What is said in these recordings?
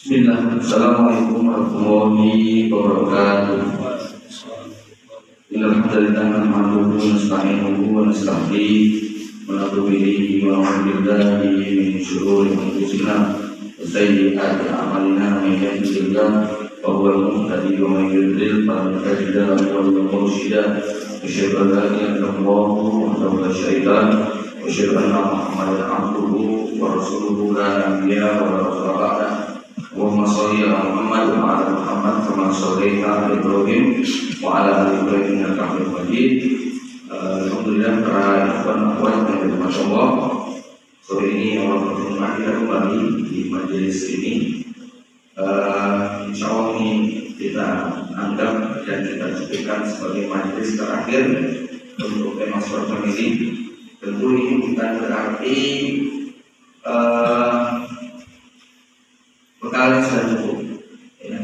Bismillah. Assalamualaikum warahmatullahi wabarakatuh. Alhamdulillah nahmaduhu wa nasta'inuhu wa nastaghfiruh wa natubu ilayhi wa na'udzu billahi min shururi anfusina wa sayyi'ati a'malina man yahdihillahu fa huwal muhtadi wa man yudlil falan tajida lahu waliyan mursyida. Asyhadu an la ilaha illallah wahdahu la syarika lahu wa asyhadu anna Muhammadan abduhu wa rasuluhu la nabiyya wa la rasula ba'dahu. Allahumma sholli ala Muhammad wa ala Muhammad kama shallaita ala Ibrahim wa ala ali Ibrahim innaka Hamidum Majid. Alhamdulillah para ikhwan akhwat yang dirahmati Allah. Sore ini awal pertemuan kita kembali di majelis ini. Insya Allah ini kita anggap dan kita jadikan sebagai majelis terakhir untuk tema semacam ini. Tentu ini bukan berarti bekalnya sudah cukup, ya.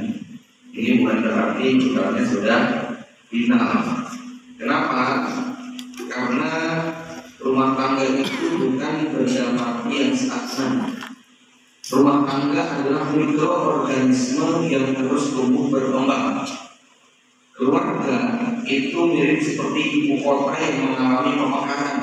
Ini bukan berarti bekalnya sudah final. Kenapa? Karena rumah tangga itu bukan benda mati yang stagnan. Rumah tangga adalah mikroorganisme yang terus tumbuh berkembang. Keluarga itu mirip seperti ibu kota yang mengalami pemekaran.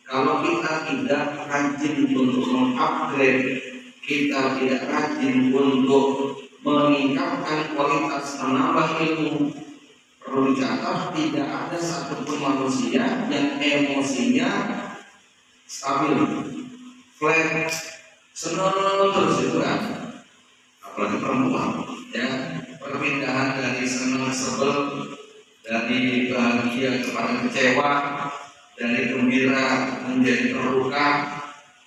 Kalau kita tidak rajin untuk mengupgrade, kita tidak rajin untuk meningkatkan kualitas menambah ilmu, perlu dicatat tidak ada satupun manusia yang emosinya stabil, flat, senang terus itu kan, apalagi perempuan, ya. Perpindahan dari senang sebel, dari bahagia kepada kecewa, dari gembira menjadi terluka,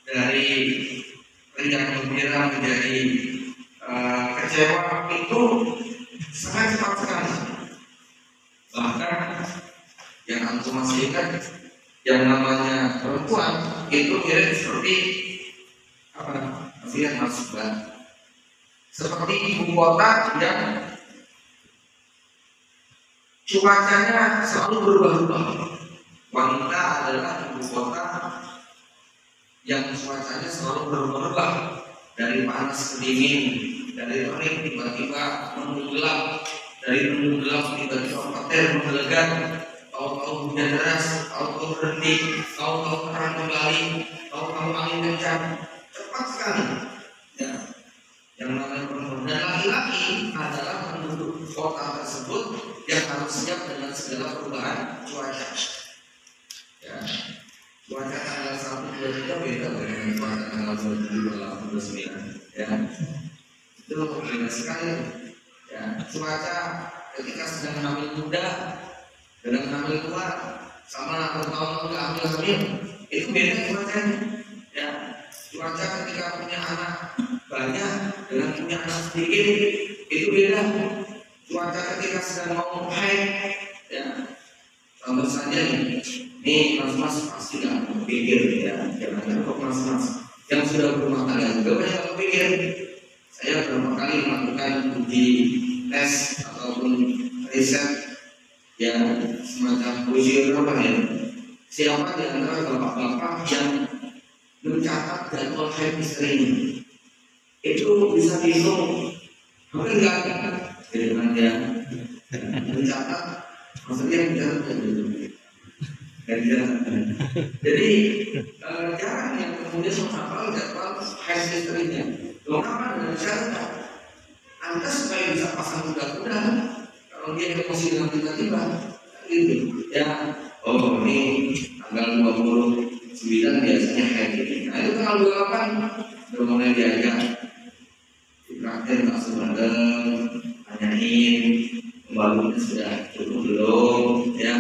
dari riang gembira menjadi kecewa itu sangat cepat sekali. Bahkan yang antum masih ingat yang namanya perempuan itu mirip seperti apa? Masih Mas Bang? Seperti ibu kota yang cuacanya selalu berubah-ubah. Wanita adalah ibu kota yang cuacanya selalu berubah-ubah, dari panas ke dingin, dari terik tiba-tiba menggelap, dari menggelap tiba-tiba petir menggelegar, tahu-tahu hujan deras, tahu-tahu berhenti, tahu-tahu terang kembali, tahu-tahu angin kencang, cepat sekali. Ya. Yang namanya perempuan dan laki-laki adalah penduduk kota tersebut yang harus siap dengan segala perubahan cuaca. Ya. Cuaca tanggal 1-2 beda dengan cuaca tanggal 27-29, ya. Itu beda sekali, ya. Cuaca ketika sedang hamil muda dengan hamil tua sama bertahun-tahun hamil itu beda cuacanya, ya. Cuaca ketika punya anak banyak dengan punya anak sedikit itu beda. Cuaca ketika sedang mau haid, ya. Contoh saja nih mas-mas pasti nggak berpikir, ya, jangan kok mas-mas yang sudah berumah tangga juga banyak berpikir. Saya beberapa kali melakukan uji tes ataupun riset yang semacam uji apa ya, siapa di antara bapak-bapak yang mencatat jadwal haid istrinya itu bisa dihitung hampir nggak dengan dia mencatat. Maksudnya jadi jarang yang kemudian menghafal jadwal haid istrinya. Mengapa dengan syarat Anda supaya bisa pasang kuda-kuda kalau dia emosi dengan tiba-tiba gitu, ya. Oh ini tanggal 29 biasanya haid ini. Nah itu tanggal 28 udah mulai diajak praktek langsung tanyain pembalunya sudah cukup belum, ya.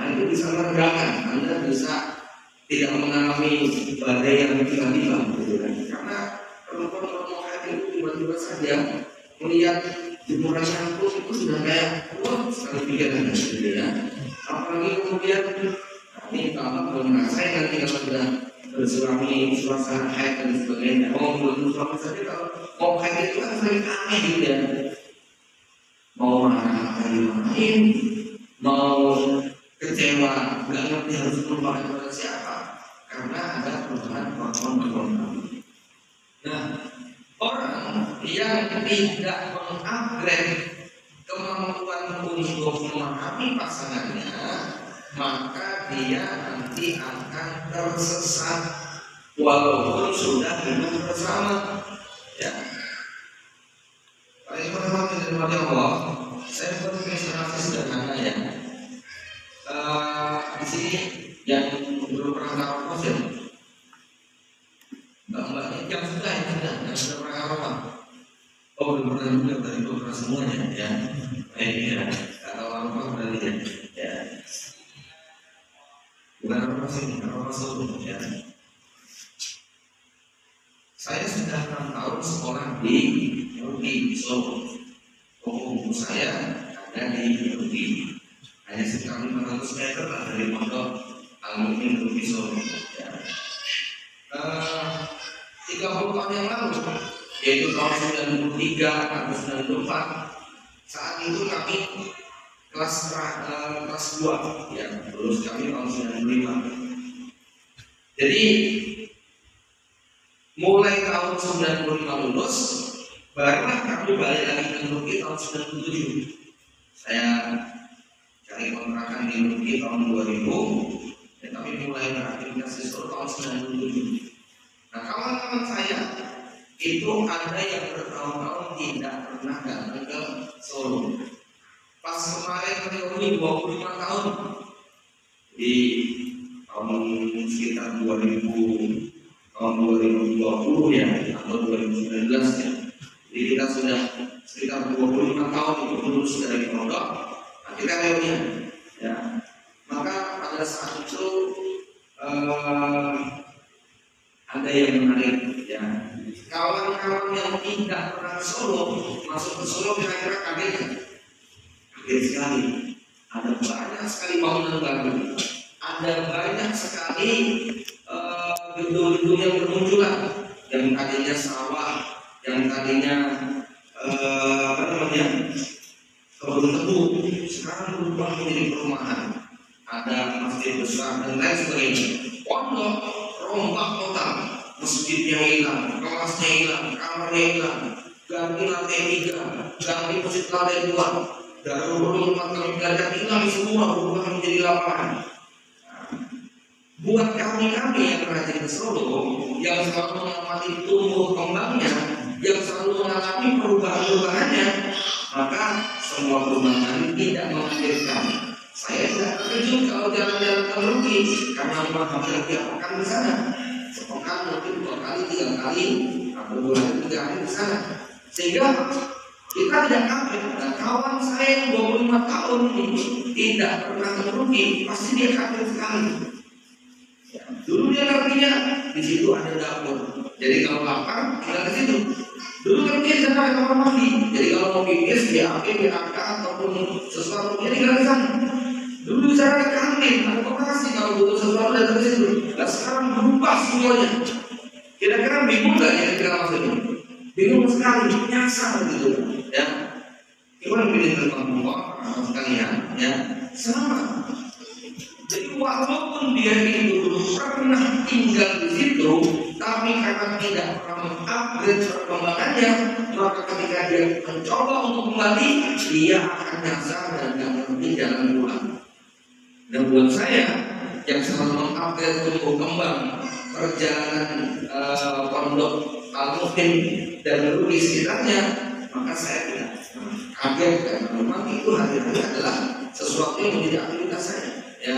Nah, itu bisa meredakan, Anda bisa tidak mengalami badai yang tiba-tiba, gitu kan. Karena perempuan mau haid itu tiba-tiba saja melihat jemuran shampoo itu sudah kayak wah sekali pikiran, gitu ya. Apalagi kemudian ini kalau belum ngerasain nanti kalau sudah bersuami suasana haid dan sebagainya, belum suami saja kalau mau haid itu kan sering aneh gitu ya. Mau marah dimarahin, mau kecewa nggak ngerti harus melupakan kepada siapa, karena ada perubahan hormon. Nah, orang yang yang tidak mengupgrade kemampuan untuk memahami pasangannya, maka dia nanti akan tersesat walaupun sudah hidup bersama. Ya, para teman-teman yang dirahmati Allah, saya buat ilustrasi sederhana ya. Di sini yang belum pernah taruh ya, mbak-mbaknya yang sudah pernah taruh. Oh, belum pernah juga, tadi belum pernah semuanya ya. Ya, kalau apa berarti ya. Bukan apa sih, apa satu ya. Saya sudah 6 tahun sekolah di Turki, Solo. Toko saya ada di Turki. Hanya sekitar 500 meter lah dari pondok Al-Mu'min Turki Solo. Ya. 30 tahun yang lalu, yaitu tahun 93 atau 94, saat itu kami kelas 2 ya, lulus kami tahun 95. Jadi mulai tahun 95 lulus, barulah kami balik lagi ke Turki tahun 97. Saya cari kontrakan di Turki tahun 2000, dan kami mulai beraktivitas di Solo tahun 97. Nah, kawan-kawan saya itu ada yang bertahun-tahun tidak pernah datang ke Solo. Pas kemarin reuni 25 tahun di tahun sekitar 2020 ya, atau 2019 ya. Jadi kita sudah sekitar 25 tahun itu lulus dari pondok. Nah, kita reuni ya. Maka pada saat itu ada yang menarik ya. Kawan-kawan yang tidak pernah ke Solo masuk ke Solo kira-kira kaget sekali. Ada banyak sekali bangunan baru, ada banyak sekali gedung-gedung yang bermunculan, yang tadinya sawah, yang tadinya kebun tebu, sekarang berubah menjadi perumahan. Ada masjid besar dan lain sebagainya. Pondok rombak total, masjidnya hilang, kelasnya hilang, kamarnya hilang, ganti lantai 3, ganti masjid lantai 2, dari rumah kami belajar hilang semua, berubah menjadi lapangan. Buat kami yang rajin ke Solo, yang selalu mengamati tumbuh kembangnya, yang selalu mengalami perubahan-perubahannya, maka semua perubahan tidak menghadirkan. Saya tidak terkejut kalau jalan-jalan ke Turki, karena memang hampir tiap pekan di sana. Sepekan mungkin 2 kali, 3 kali, atau 2 hari, 3 hari di sana. Sehingga kita tidak kaget. Dan kawan saya yang 25 tahun ini tidak pernah ke Turki, pasti dia kaget sekali. Ya, dulu dia ngertinya di situ ada dapur. Jadi kalau lapar kita ke situ. Dulu ngerti di sana ada kamar mandi. Jadi kalau mau pipis dia ambil, dia angkat ataupun sesuatu dia tinggal di sana. Dulu di sana ada kantin, ada koperasi, kalau butuh sesuatu datang ke situ. Nah sekarang berubah semuanya. Kira-kira bingung nggak ya kira maksudnya? Bingung sekali, nyasar gitu ya. Gimana pilih tentang atau sekalian ya? Sama. Jadi walaupun dia itu pernah tinggal di situ, tapi karena tidak pernah mengupgrade perkembangannya, maka ketika dia mencoba untuk kembali, dia akan nyasar dan tidak mengerti jalan pulang. Dan buat saya yang selalu mengupgrade tumbuh kembang perjalanan pondok Al-Mu'min dan di sekitarnya, maka saya tidak kaget karena memang itu hari-hari adalah sesuatu yang menjadi aktivitas saya. Ya,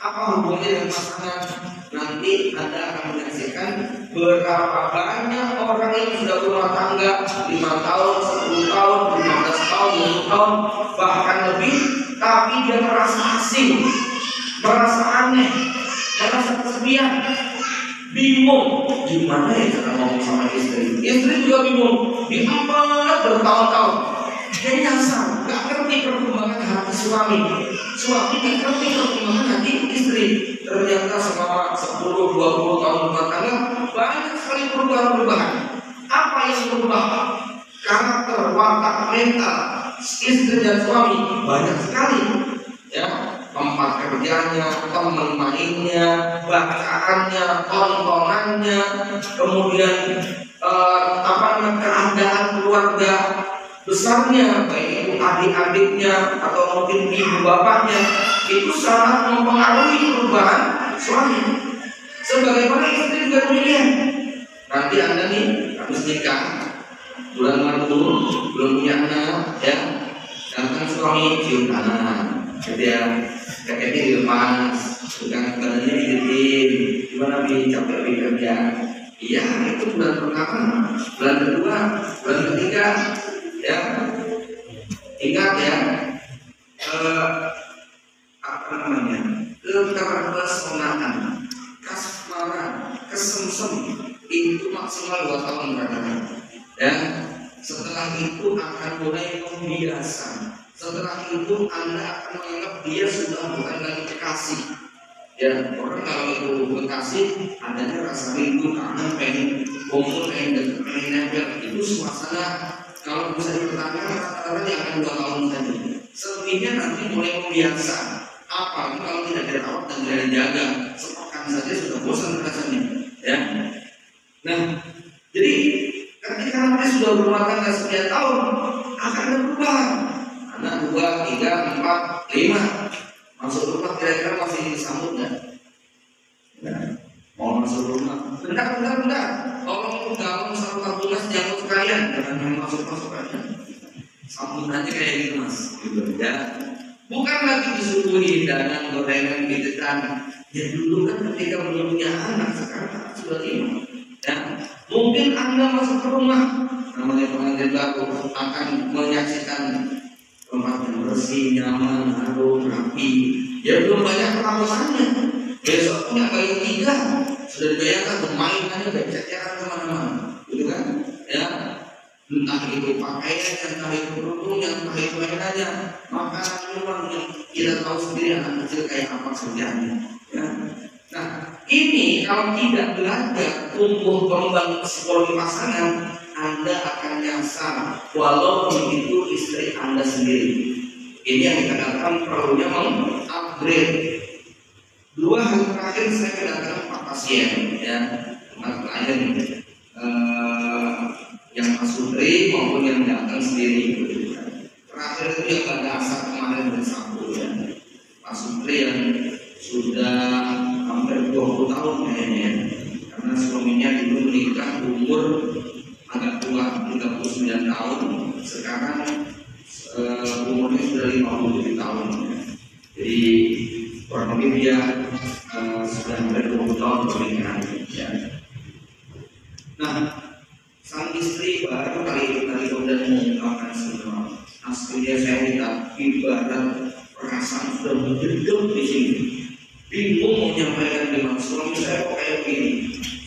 apa hubungannya dengan pasangan? Nanti Anda akan menyaksikan berapa banyak orang yang sudah berumah tangga 5 tahun, 10 tahun, 15 tahun, 20 tahun, bahkan lebih, tapi dia merasa asing, merasa aneh, merasa kesepian, bingung gimana ya cara ngomong sama istri. Istri juga bingung, diempat bertahun-tahun. Dia nyasar, gak ngerti perkembangan hati suami. Suami gak ngerti perkembangan hati istri. Ternyata selama 10-20 tahun rumah tangga banyak sekali perubahan-perubahan. Apa yang berubah? Karakter, watak, mental istri dan suami banyak sekali. Ya, tempat kerjanya, teman mainnya, bacaannya, tontonannya, kemudian keadaan keluarga besarnya, baik itu adik-adiknya atau mungkin ibu bapaknya, itu sangat mempengaruhi perubahan suami. Sebagaimana istri juga demikian. Nanti Anda nih habis nikah, bulan madu, belum punya anak, ya, datang suami cium tangan, gitu ya, jaketnya dilepas, bukan badannya digedein, gimana capek kerja. Iya, itu bulan pertama, bulan kedua, bulan ketiga, ya. Ingat ya, kepesonaan, kasmaran, kesemsem itu maksimal 2 tahun berada. Ya, setelah itu akan mulai membiasa. Setelah itu Anda akan menganggap dia sudah bukan lagi kekasih. Ya, orang kalau itu kekasih, adanya rasa rindu, kangen, pengen kumpul, pengen dekat, pengen nempel. Itu suasana kalau bisa dipertahankan rata-rata yang akan 2 tahun saja. Selebihnya nanti mulai membiasa. Apalagi kalau tidak dirawat dan tidak dijaga, sepekan saja sudah bosan rasanya. Ya. Nah, jadi ketika nanti sudah berumah tangga sekian tahun, akan ada perubahan. Anak 2, 3, 4, 5 masuk rumah kira-kira masih disambut nggak? Mau masuk rumah? Bentar. Tolong gabung sama tabungan jangan sekalian, jangan masuk aja. Sambut aja kayak gitu mas, gitu ya. Bukan lagi disuguhi hidangan, gorengan, gitu kan. Ya dulu kan ketika belum punya anak, sekarang sudah 5. Ya, mungkin Anda masuk ke rumah, namanya pengantin baru akan menyaksikan tempat yang bersih, nyaman, harum, rapi. Ya belum banyak perabotannya. Besok punya bayi 3, sudah dibayangkan permainannya becek-cekan kemana-mana, gitu kan? Ya, entah itu pakaian, entah itu kerudungnya, entah itu mainannya, makanan minuman yang kita tahu sendiri anak kecil kayak apa kerjanya. Ya. Nah, ini kalau tidak belajar tumbuh kembang psikologi pasangan, Anda akan nyasar walaupun itu istri Anda sendiri. Ini yang dikatakan perlunya mengupgrade. 2 hari terakhir saya kedatangan 4 pasien, ya, 4 klien, yang pasutri maupun yang datang sendiri. Terakhir itu yang pada asap kemarin dari Sabtu, ya, pasutri yang sudah hampir 20 tahun kayaknya, karena suaminya dulu menikah umur agak tua, 39 tahun, sekarang umurnya sudah 57 tahun. Jadi kurang lebih dia sudah hampir 20 tahun pernikahan. Ya. Nah, sang istri baru kali kemudian mengungkapkan semua. Aslinya saya lihat ibarat perasaan sudah menjedam di sini. Bingung mau menyampaikan gimana. Suami saya kok kayak gini.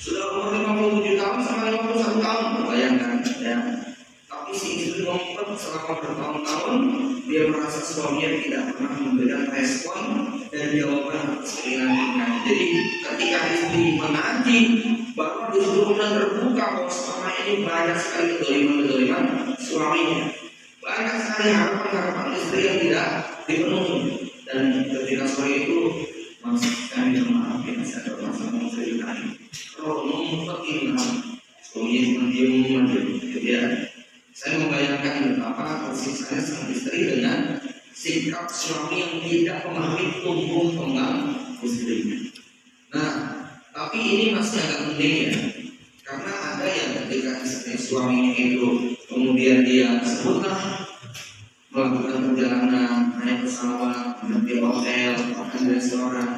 Sudah umur 57 tahun sama 51 tahun, bayangkan ya. Tapi si istri ngomong selama bertahun-tahun dia merasa suaminya tidak pernah memberikan respon dan jawaban atas keinginannya. Jadi ketika istri mengaji, baru disuruh dan terbuka bahwa selama ini banyak sekali kedoliman suaminya. Banyak sekali harapan istri yang tidak dipenuhi. Dan ketika sore itu kami maafin, saya ada masalah mau ceritakan. Kalau ngumpet suaminya cuma diem aja, ya. Saya membayangkan betapa tersiksanya sang istri dengan sikap suami yang tidak memahami tumbuh kembang istrinya. Nah, tapi ini masih agak penting ya, karena ada yang ketika istri suaminya itu kemudian dia sebutlah melakukan perjalanan naik pesawat, di hotel, makan di restoran,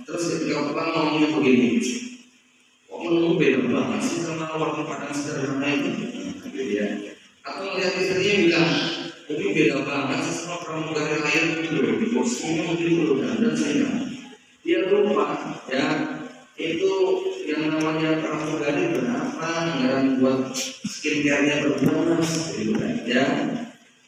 terus ketika pulang ngomongnya begini, kok menu beda banget sih sama warung Padang sederhana itu, gitu ya. Atau melihat istrinya bilang, ini beda banget sih sama pramugari lain gitu, bosnya mungkin belum dan saya. Dia lupa ya, itu yang namanya pramugari berapa, anggaran buat skincare-nya berapa, gitu kan ya.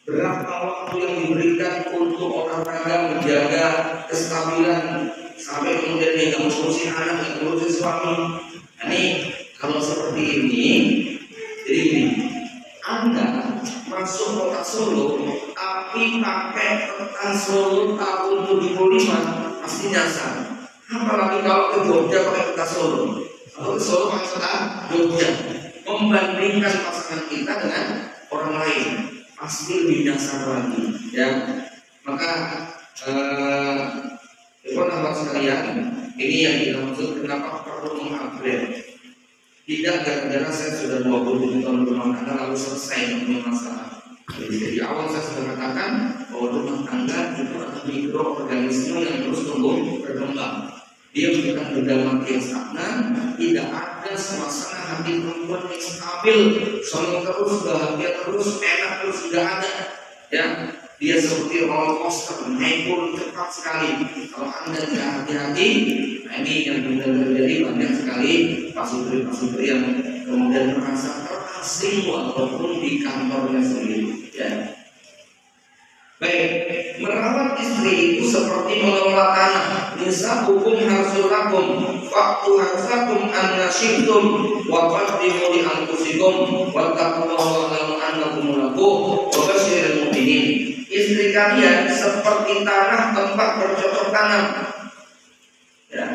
Berapa waktu yang diberikan untuk olahraga menjaga kestabilan sampai kemudian dia nggak ngurusin anak, nggak ngurusin suami. Ini kalau seperti ini, jadi ini Anda masuk kota Solo, tapi pakai peta Solo tahun 75 pasti nyasar. Apalagi kalau ke Jogja pakai peta Solo, kalau ke Solo pakai peta Jogja. membandingkan pasangan kita dengan orang lain, pasti lebih nyasar lagi, ya. Maka teman-teman sekalian, ini yang kita maksud kenapa perlu mengupgrade. Tidak gara-gara saya sudah 20 tahun berumah tangga lalu selesai punya masalah. Jadi dari awal saya sudah katakan bahwa rumah tangga itu adalah mikroorganisme yang terus tumbuh berkembang. Dia bukan benda mati yang stagnan, tidak ada suasana hati perempuan yang stabil, senang terus, bahagia terus, enak terus, tidak ada. Ya, dia seperti roller coaster, naik turun cepat sekali. Kalau Anda tidak hati-hati, nah ini yang kemudian terjadi banyak sekali pasutri yang kemudian merasa terasing walaupun di kantornya sendiri. Ya. Baik, merawat istri itu seperti mengelola tanah. Nisa hukum harsulakum, waktu harsakum an-nasyidum, wa qaddimu li anfusikum, wa taqullaha wa annakum mulaquh, wa basyiril mu'minin. Istri kalian seperti tanah tempat bercocok tanam. Ya.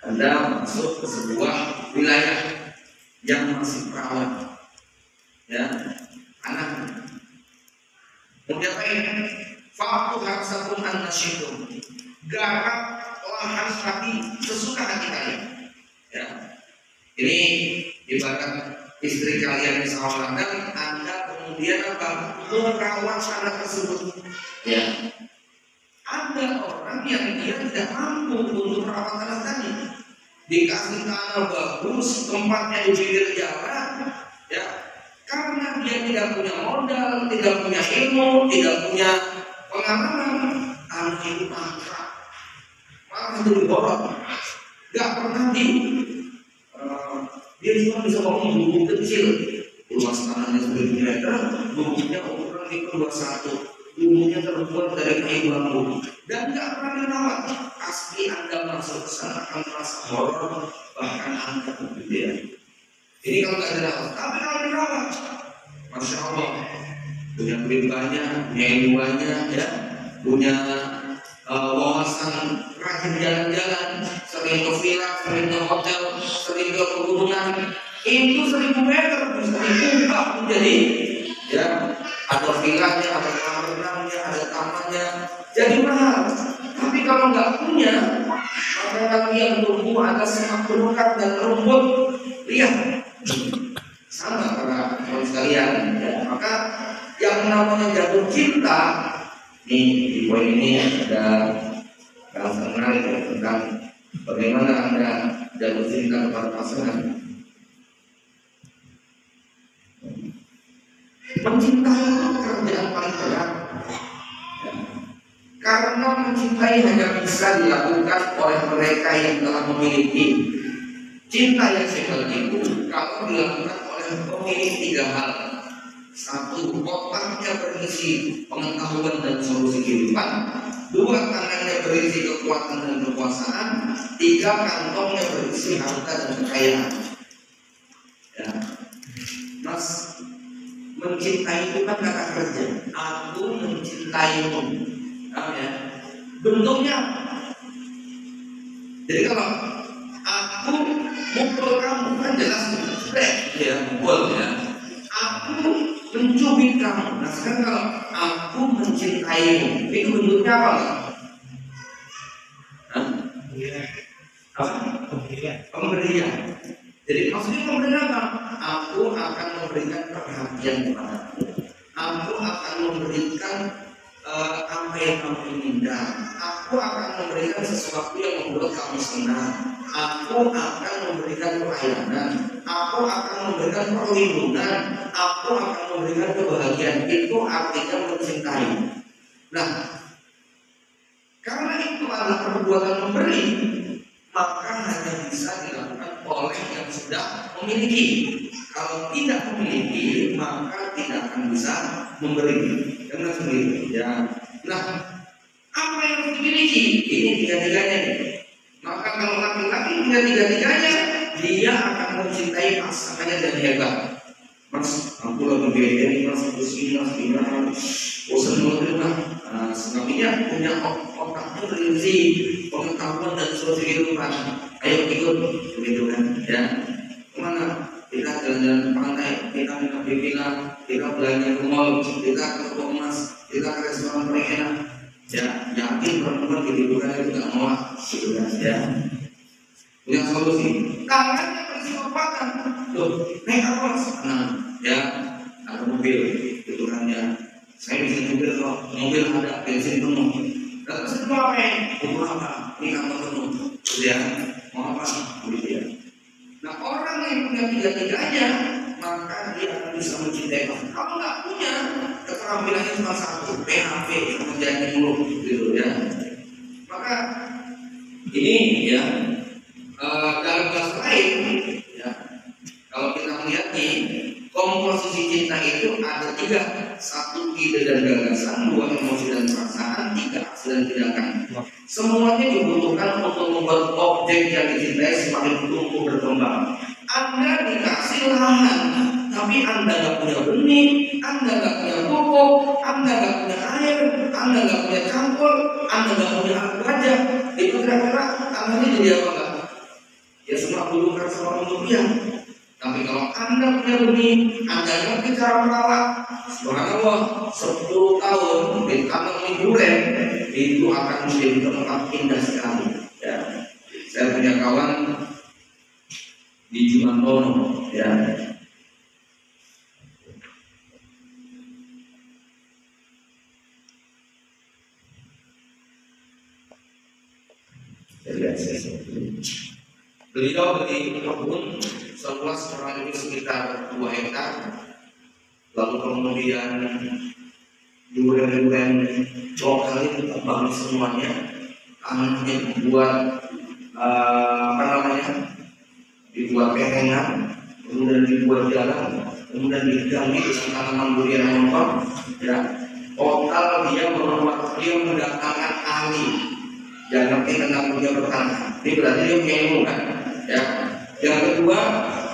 Anda masuk ke sebuah wilayah yang masih perawan. Ya, tanah. Kemudian faktu harsakum an-nasyidum, garap lahan hati sesuka hati kalian. Ya. Ini ibarat istri kalian di sawah ladang, Anda kemudian apa? Merawat tanah tersebut. Ya. Ada orang yang dia tidak mampu untuk merawat tanah tadi. Dikasih tanah bagus, tempatnya di pinggir jalan, ya. Karena dia tidak punya modal, tidak punya ilmu, tidak punya pengalaman, tanah itu mangkrak, malah itu diborong. Gak pernah dia cuma bisa bangun gubuk kecil, luas tanahnya 10 meter, gubuknya ukuran itu 21, gubuknya terbuat dari kayu bambu, dan gak pernah dirawat. Pasti Anda masuk ke sana akan merasa horor, bahkan Anda kemudian. Ini kalau nggak dirawat, tapi kalau dirawat, masya Allah, punya duit banyak, punya ilmu banyak, ya, punya wawasan, rajin jalan-jalan, sering ke villa, sering ke hotel, sering ke pegunungan, itu 1000 meter bisa diubah menjadi, ya, ada villanya, ada kolam renangnya, ada tamannya, jadi mahal. Tapi kalau nggak punya, maka yang tumbuh ada semak belukar dan rumput, lihat. Sama para teman sekalian, ya. Maka yang namanya jatuh cinta, nih di poin ini ada yang menarik tentang bagaimana Anda jatuh cinta kepada pasangan. Mencintai itu pekerjaan paling berat, ya. Karena mencintai hanya bisa dilakukan oleh mereka yang telah memiliki. Cinta yang sehat itu kalau dilakukan oleh pemilik 3 hal. 1, otaknya berisi pengetahuan dan solusi kehidupan. 2, tangannya berisi kekuatan dan kekuasaan. 3, kantongnya berisi harta dan kekayaan. Ya. Mas, mencintai itu kan kata kerja. Aku mencintaimu. Ya. Bentuknya. Jadi kalau aku mukul kamu kan jelas ya, mukul ya. Aku mencubit kamu. Nah sekarang kalau aku mencintaimu, itu bentuknya apa? Apa? Pemberian. Jadi maksudnya pemberian apa? Aku akan memberikan perhatian kepadamu. Aku akan memberikan apa yang kamu inginkan. Aku akan memberikan sesuatu yang membuat kamu senang. Aku akan memberikan pelayanan. Aku akan memberikan perlindungan. Aku akan memberikan kebahagiaan. Itu artinya mencintai. Nah, karena itu adalah perbuatan memberi, maka hanya bisa dilakukan oleh yang sudah memiliki. Kalau tidak memiliki, maka tidak akan bisa memberi. Karena sendiri, ya. Nah, apa yang harus dimiliki? Ini 3-3-nya. Maka kalau laki-laki punya 3-3-nya, dia akan mencintai pasangannya dan hebat. Mas, aku lagi begini, mas, terus ini, mas, gimana? Bosan banget, mas. Nah, sebabnya punya otaknya berisi pengetahuan dan solusi kehidupan. Ayo ikut, begitu kan? Ya, kemana? belanja ke mall, kita ke toko emas, kita ke restoran paling enak. Ya, yakin perempuan kehidupan itu nggak mau, gitu kan? Ya, punya solusi. Tangannya berkesempatan. Loh, naik apa? Nah, ya, ada mobil, gitu kan ya. Saya bisa mobil kok, mobil ada bensin penuh. Terus itu apa? Untuk apa? Ini kantor penuh. Ya, mau apa? Gitu ya. Nah, orang yang punya tiga-tiganya, maka dia akan bisa mencintai Tuhan. Kalau nggak punya, keterampilannya cuma satu, PHP, menjadi mulut, gitu ya. Maka ini ya, dalam kelas lain, ya, kalau kita melihat nih, komposisi cinta itu ada tiga: satu, ide dan gagasan; dua, emosi dan perasaan; tiga, aksi dan tindakan. Semuanya dibutuhkan untuk membuat objek yang dicintai semakin tumbuh berkembang. Anda dikasih lahan, tapi Anda nggak punya benih, Anda nggak punya pupuk, Anda nggak punya air, Anda nggak punya campur, Anda nggak punya alat gajah, itu kira-kira tanahnya jadi apa nggak? Ya semua belum sama manusia. Tapi kalau Anda punya benih, Anda ngerti cara merawat, subhanallah, 10 tahun ditanam di duren, itu akan menjadi tempat indah sekali. Ya, saya punya kawan di Jumantono, ya. Beliau beli kebun seluas kurang lebih sekitar 2 hektar. Lalu kemudian duren-duren lokal itu tebang semuanya. Tanahnya dibuat dibuat kehengan, kemudian dibuat jalan, kemudian diganti dengan tanaman durian montong. Ya, total dia mendatangkan ahli yang ngerti tentang dunia pertanian. Ini berarti dia punya ilmu kan? Ya. Yang kedua,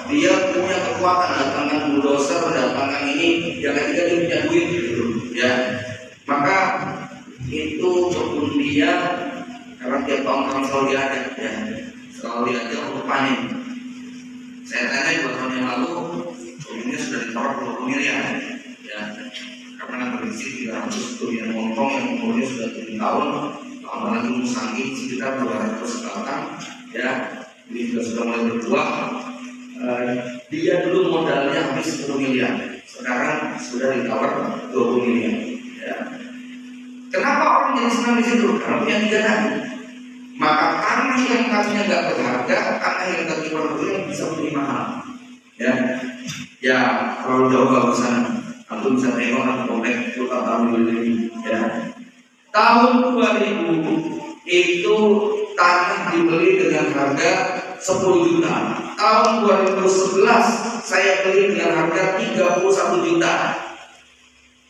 dia punya kekuatan, datangkan bulldozer, datangkan ini. Yang ketiga, dia punya duit, gitu. Ya. Maka itu kebun dia, karena tiap tahun selalu diajak, ya, selalu diajak untuk panen. Saya tanya 2 tahun yang lalu, kebunnya sudah ditawar 20 miliar, ya, karena berisi 300 durian montong yang umurnya sudah 7 tahun, tambah lagi musangi sekitar 200 batang, ya, ini juga sudah mulai berbuah. Dia dulu modalnya habis 10 miliar, sekarang sudah ditawar 20 miliar. Ya. Kenapa orang jadi senang di situ? Karena punya 3 tadi. Maka tanah yang tadinya nggak berharga, tanah yang tadi berharga bisa menjadi mahal. Ya, ya kalau jauh ke sana, aku bisa tengok dan komplek itu tahun ini. Ya, tahun 2000 itu tanah dibeli dengan harga 10 juta. Tahun 2011 saya beli dengan harga 31 juta.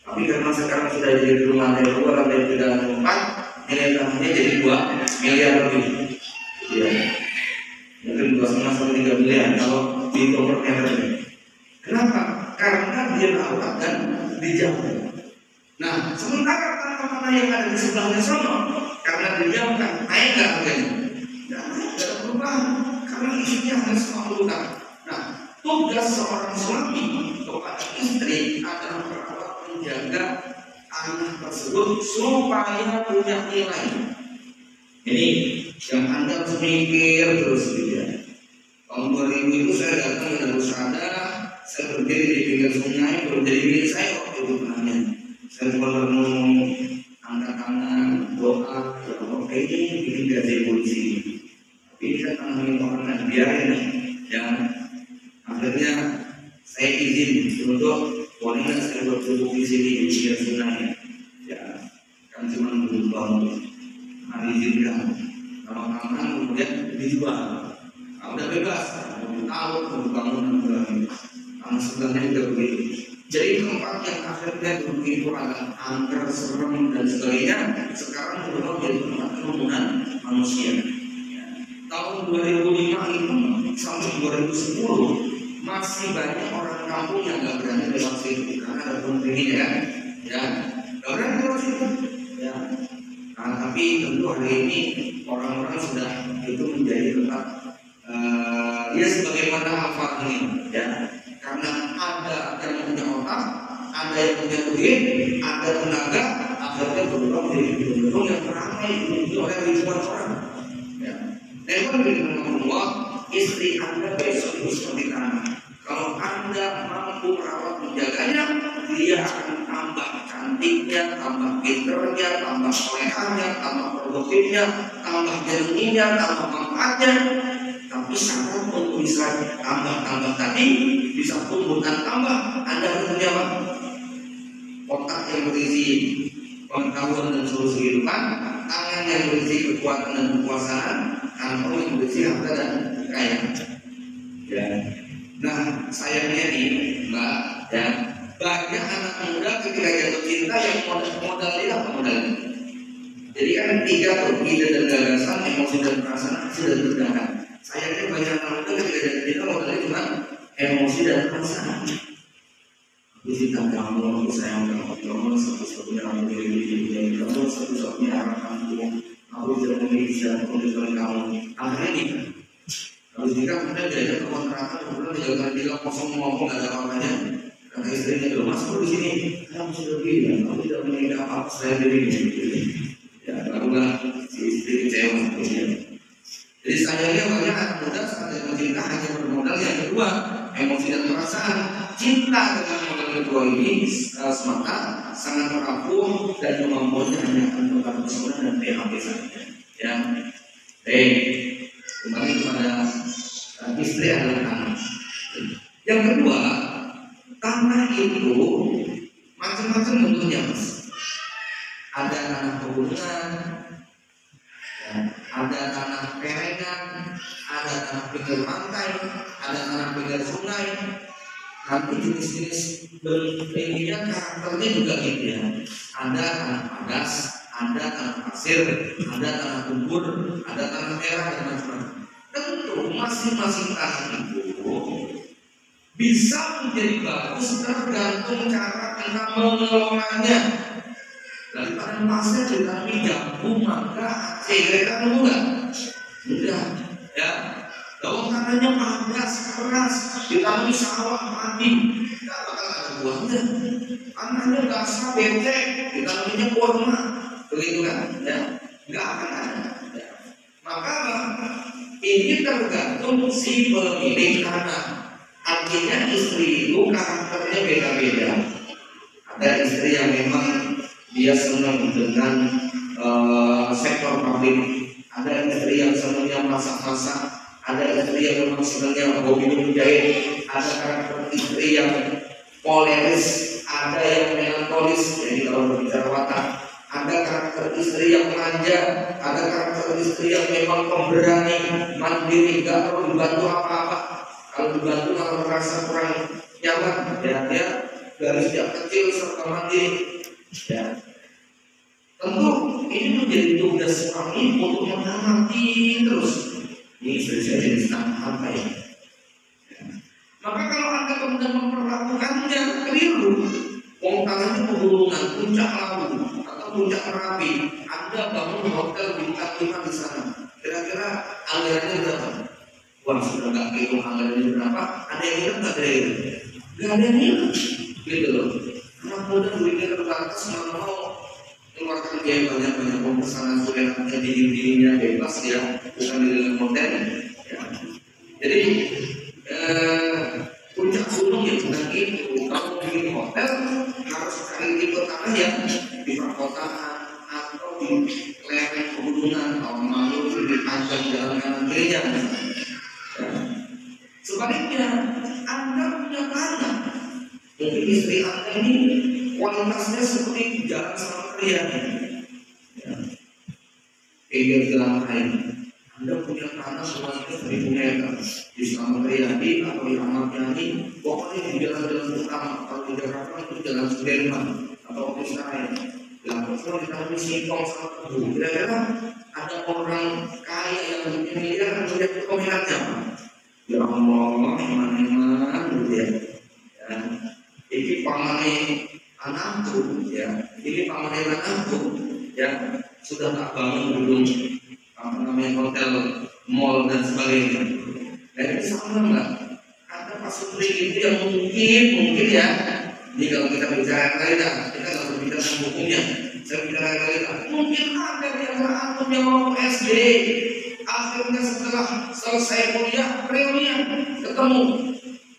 Tapi karena sekarang sudah jadi rumah lantai 2, lantai 3, lantai 4, nilai tanahnya jadi 2 miliar lebih. Ya, mungkin 2,5-3 miliar kalau dihitung per meternya. Kenapa? Karena dia rawat dan dijaga. Nah, sementara tanah-tanah yang ada di sebelahnya sana, karena didiamkan, naik nggak harganya? Nggak ada perubahan, karena isinya hanya semaklukan. Nah, tugas seorang suami kepada istri adalah merawat, menjaga tanah tersebut supaya punya nilai. Ini yang Anda harus mikir terus, gitu ya. Tahun 2000 itu saya datang ke Darusada, saya berdiri di pinggir sungai, belum jadi milik saya waktu itu tanahnya. Saya cuma merenung, angkat tangan, doa, ya Allah, kayaknya ini gaji polisi. Tapi ini kan tanah milik orang, biarin ya. Akhirnya saya izin untuk boleh nggak saya bertubuh di sini di pinggir sungai. Ya, kan cuma berubah, izinkan. Lama-lama kemudian dijual. Nah, udah bebas, mau tahu, mau bangun dan berani. Karena sebenarnya juga begitu. Jadi tempat yang akhirnya dulu itu agak angker, serem dan sebagainya, sekarang berubah menjadi tempat kerumunan manusia. Ya. Tahun 2005 itu sampai 2010 masih banyak orang kampung yang nggak berani lewat situ karena ada pentingnya kan, ya, nggak berani lewat situ. Ya. Nah, tapi tentu hari ini orang-orang sudah itu menjadi tempat ya sebagaimana Al-Fatihah ini, ya. Karena ada yang punya otak, ada yang punya duit, ada tenaga, akhirnya berubah menjadi gedung-gedung yang ramai dikunjungi oleh ribuan orang. Ya. Namun dengan istri Anda besok itu seperti tanah. Kalau Anda mampu merawat menjaganya, dia akan tambah cantiknya, tambah pinternya, tambah solehannya, tambah produktifnya, tambah jerninya, tambah manfaatnya. Tapi syarat untuk bisa tambah tadi, bisa tumbuh dan tambah, Anda harus punya otak yang berisi pengetahuan dan solusi kehidupan, tangan yang berisi kekuatan dan kekuasaan, kantong yang berisi harta dan kekayaan. Ya. Nah, sayangnya nih, Mbak, ya, banyak anak muda ketika jatuh cinta yang modalnya apa modalnya? Jadi kan tiga tuh, ide dan gagasan, emosi dan perasaan sudah terdapat. Sayangnya banyak anak muda ketika jatuh cinta modalnya cuma emosi dan perasaan. Aku cinta kamu, aku sayang kamu, satu-satunya orang yang kamu, satu-satunya harapanku. Aku tidak memiliki siapa pun kecuali kamu. Akhirnya nikah. Kalau nikah kemudian diajak ke kontrakan, kemudian dijaga bilang kosong ngomong gak ada apa-apanya. Kata istrinya dulu, mas aku di sini, kamu sudah bilang, aku tidak memiliki apa-apa selain diri ini. Ya, barulah si istri kecewa. Jadi sayangnya banyak anak muda saat jatuh cinta hanya bermodal yang kedua, emosi dan perasaan. Cinta dengan modal kedua ini semata sangat rapuh dan kemampuannya hanya akan terbang pesona dan PHP saja. Ya, kembali kepada istri adalah tanah. Yang kedua, tanah itu macam-macam bentuknya, mas. Ada tanah pegunungan, ada tanah perengan, ada tanah pinggir pantai, ada tanah pinggir sungai. Nanti jenis-jenis bentuknya karakternya juga gitu ya. Ada tanah padas, ada tanah pasir, ada tanah kubur, ada tanah merah dan macam-macam. Tentu masing-masing tanah itu bisa menjadi bagus tergantung cara kita mengelolanya. Daripada pasir ditanami jambu, maka kira-kira mudah, ya. Kalau tanahnya padas, keras, ditanami sawah, mati, tidak bakal ada buahnya. Tanahnya basah, becek, ditanaminya kurma, begitu kan? Ya, nggak akan ada. Ya. Maka ini tergantung si pemilik tanah. Artinya istri itu karakternya beda-beda. Ada istri yang memang dia senang dengan sektor pabrik, ada istri yang senangnya masak-masak, ada istri yang memang senangnya hobi menjahit, ada karakter istri yang koleris, ada yang melankolis, jadi kalau berbicara watak, ada karakter istri yang manja, ada karakter istri yang memang pemberani, mandiri, gak perlu dibantu apa-apa. Kalau dibantu kalau merasa kurang nyaman, ya dia dari sejak kecil serta mandiri. Ya. Tentu ini menjadi tugas suami untuk mengamati terus. Ini sudah jadi setengah apa ya? Maka kalau Anda kemudian memperlakukannya keliru, tangannya pegunungan, puncak Lawu atau puncak Merapi, Anda bangun hotel bintang 5 di sana. Kira-kira anggarannya berapa? Wah, sudah nggak hitung anggarannya berapa? Ada yang hilang nggak ada yang? Nggak ada yang hilang, gitu loh. Anak muda duitnya terbatas, nggak mau keluarkan biaya banyak pemesanan suratnya di dirinya bebas ya, bukan di dalam hotel. Ya. Jadi puncak gunung ya bukan itu. Kalau bikin hotel harus cari tipe tanah yang di perkotaan atau di lereng pegunungan, kalau mau di panjang jalan kanan kirinya. Ya. Sebaliknya, Anda punya tanah, mungkin istri Anda ini kualitasnya seperti jalan sama kalian, ya. Pinggir jalan lain. Anda punya tanah semuanya 1000 meter di Selamat Riyadi atau di Ahmad Yani, pokoknya di jalan-jalan utama. Kalau di Jakarta itu jalan Sudirman atau Israel. Lalu kalau ditanami singkong sama tebu, kira-kira ada orang kaya yang punya miliar melihat peminatnya. Ya Allah, mana-mana gitu ya. Ini pamane anakku, ya. Ini pamane anakku, ya. Sudah tak bangun gedung apa namanya hotel, mall dan sebagainya. Dan ini sama nggak? Ada pasutri itu yang mungkin ya Ini kalau kita bicara realita, kita nggak berbicara tentang hukumnya. Saya bicara realita. Mungkin ada di antara antum yang mau SD, akhirnya setelah selesai kuliah reunian ketemu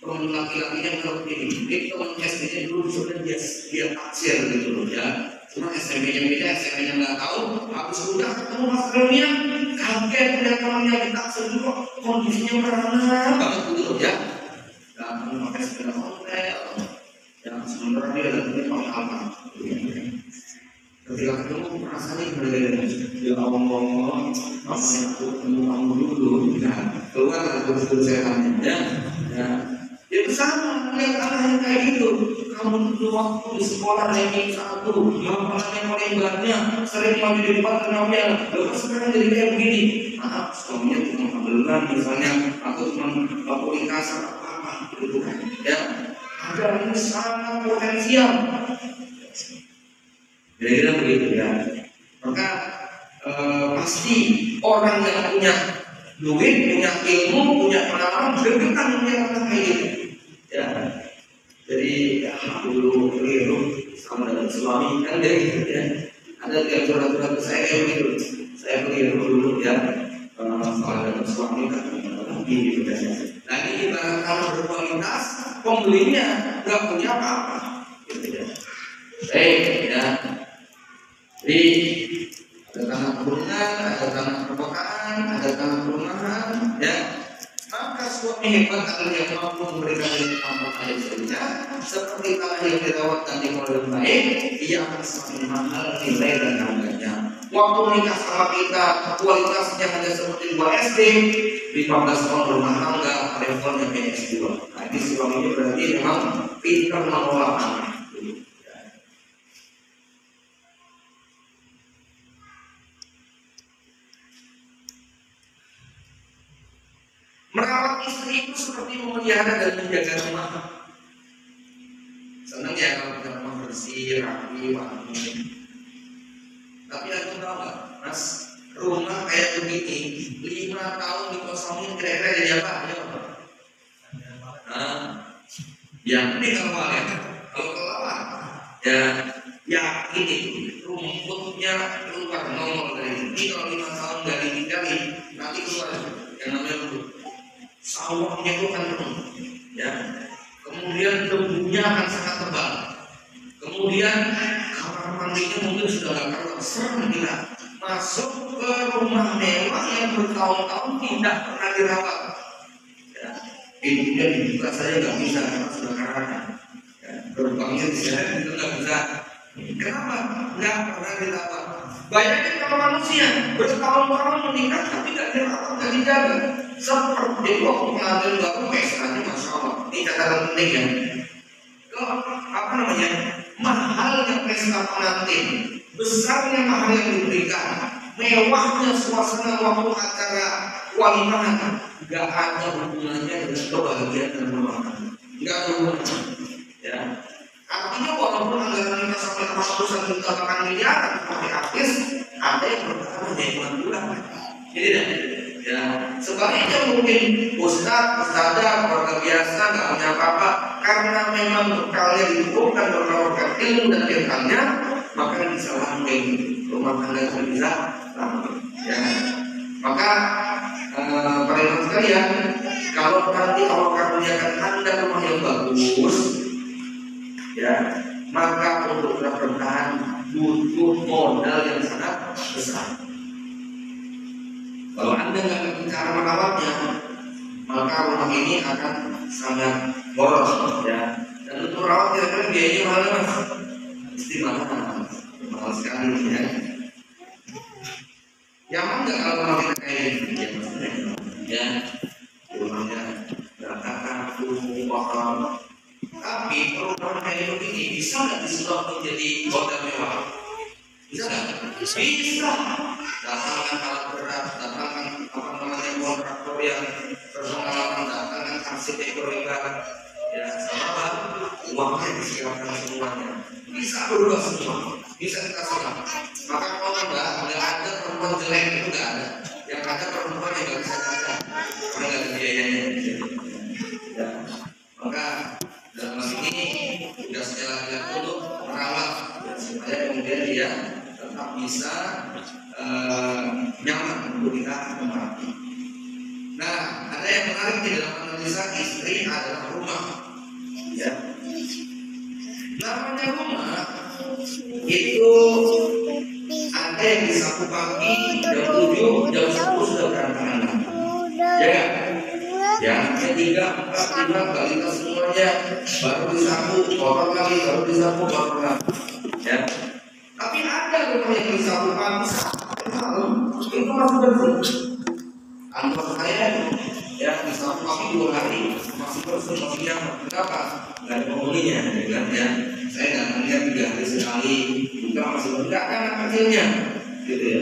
teman laki-laki yang seperti ini. Jadi teman SD-nya dulu sudah dia taksir gitu loh ya. Cuma SMP-nya beda, SMP-nya nggak tahu. Habis udah ketemu pas reunian, kaget lihat temannya ditaksir dulu, kondisinya merana banget gitu loh ya. Dan memakai sepeda ontel, yang sementara dia dan dia pakai apa? Ketika ketemu rasanya gimana? Ya Allah, apa yang aku ketemu kamu dulu? Nah, keluar dari setannya ya. Ya sama, lihat anak yang kayak gitu. Kamu dulu waktu di sekolah ranking 1, hafalannya paling banyak, sering maju di depan kenapa? Lalu sekarang jadi kayak begini. Maaf, suaminya cuma kabelan misalnya, atau cuma kulit kasar apa gitu kan? Ya, ada ini sangat potensial. Kira-kira begitu ya. Maka pasti orang yang punya duit, punya ilmu, punya pengalaman, bergerak punya orang kayak gitu. Ya, jadi ya, aku dulu keliru sama dengan suami kan dia gitu ya. Ada yang curhat-curhat ke saya gitu. Saya keliru dulu ya, soal dengan suami kan gitu kan. Nah ini ibarat kalau berkualitas, pembelinya nggak punya apa-apa. Gitu ya. Ya. Jadi ada tanah perungan, ada tanah perkotaan, ada tanah perumahan, ya. Maka suami hebat adalah yang mampu memberikan tempat air saja. Seperti tanah yang dirawat dan dikelola dengan baik, ia akan semakin mahal nilai dan harganya. Waktu nikah sama kita, kualitasnya hanya seperti 2 SD, 15 tahun rumah tangga, levelnya kayak S2. Nah ini suaminya berarti memang pintar mengelola anak. Merawat istri itu seperti memelihara dan menjaga rumah. Senang ya kalau kita rumah bersih, rapi, wangi. Tapi aku tahu nggak, Mas, rumah kayak begini, 5 tahun dikosongin kira-kira jadi apa? Yang ini kalau kelawar, ya yakin itu rumputnya keluar nongol dari ini. Kalau 5 tahun nggak ditinggali, nanti keluar yang namanya rumput. Sawahnya itu akan penuh, ya. Kemudian debunya akan sangat tebal. Kemudian kamar mandinya mungkin sudah nggak karuan, serem kita masuk ke rumah mewah yang bertahun-tahun tidak pernah dirawat. Ya. Pintunya dibuka saja nggak bisa karena sudah karat. Ya. Gerbangnya di sana itu nggak bisa. Kenapa? Nggak pernah dirawat. Bayangin kalau manusia bertahun-tahun menikah tapi nggak dirawat, nggak dijaga. Seperti waktu pengantin baru pestanya, masya Allah. Ini catatan penting ya. Apa namanya? Mahalnya pesta pengantin, besarnya mahal yang diberikan, mewahnya suasana waktu acara walimahan, nggak ada hubungannya dengan kebahagiaan dan rumah tangga. Nggak ada hubungannya. Ya. Artinya walaupun anggaran kita sampai 400 juta bahkan miliaran pakai artis, ada yang bertahan hanya bulan. Jadi ya, sebaliknya mungkin ustadzah, keluarga biasa nggak punya apa-apa, karena memang bekalnya dikumpulkan berkaitan ilmu dan ilmunya, maka bisa langgeng rumah tangga itu bisa langgeng. Ya, maka para ibu sekalian, kalau nanti Allah karuniakan Anda rumah yang bagus, ya, maka untuk bertahan butuh modal yang sangat besar. Kalau Anda nggak bicara merawatnya, maka rumah ini akan sangat boros, ya. Dan untuk merawat kira-kira biayanya mahal, Mas? Mesti mahal sekali, ya. Nyaman nggak kalau rumah kita kayak gini, ya, maksudnya, ya. Rumahnya berantakan, kotor. Tapi perumahan kayak begini bisa nggak disulap menjadi hotel mewah? Bisa nggak? Bisa. Datangkan alat berat, datangkan apa namanya kontraktor yang berpengalaman, datangkan arsitektur hebat, ya sama uangnya disiapkan semuanya. Bisa berubah semua, bisa kita serap. Maka kalau nggak ada perempuan jelek itu nggak ada. Yang ada perempuan yang nggak bisa kerja, karena nggak ada biayanya. Ya. Maka dalam hal ini tugas bisa nyaman untuk kita tempati. Nah, ada yang menarik di dalam analisa istri adalah rumah. Ya. Namanya rumah itu ada yang disapu pagi jam 7, jam 10 sudah berangkat anak. Ya kan? Ya, ketiga, empat, lima, balita semuanya baru disapu, kotor lagi, baru disapu, kotor lagi. Ya. Tapi ada rumah yang disapu pagi, malam itu masih bersih. Anggota saya ya disapu pagi 2 hari masih bersih, masih nyaman. Kenapa? Nggak ada penghuninya, ya. Saya nggak lihat 3 hari sekali, juga masih nggak ada anak kecilnya, gitu ya.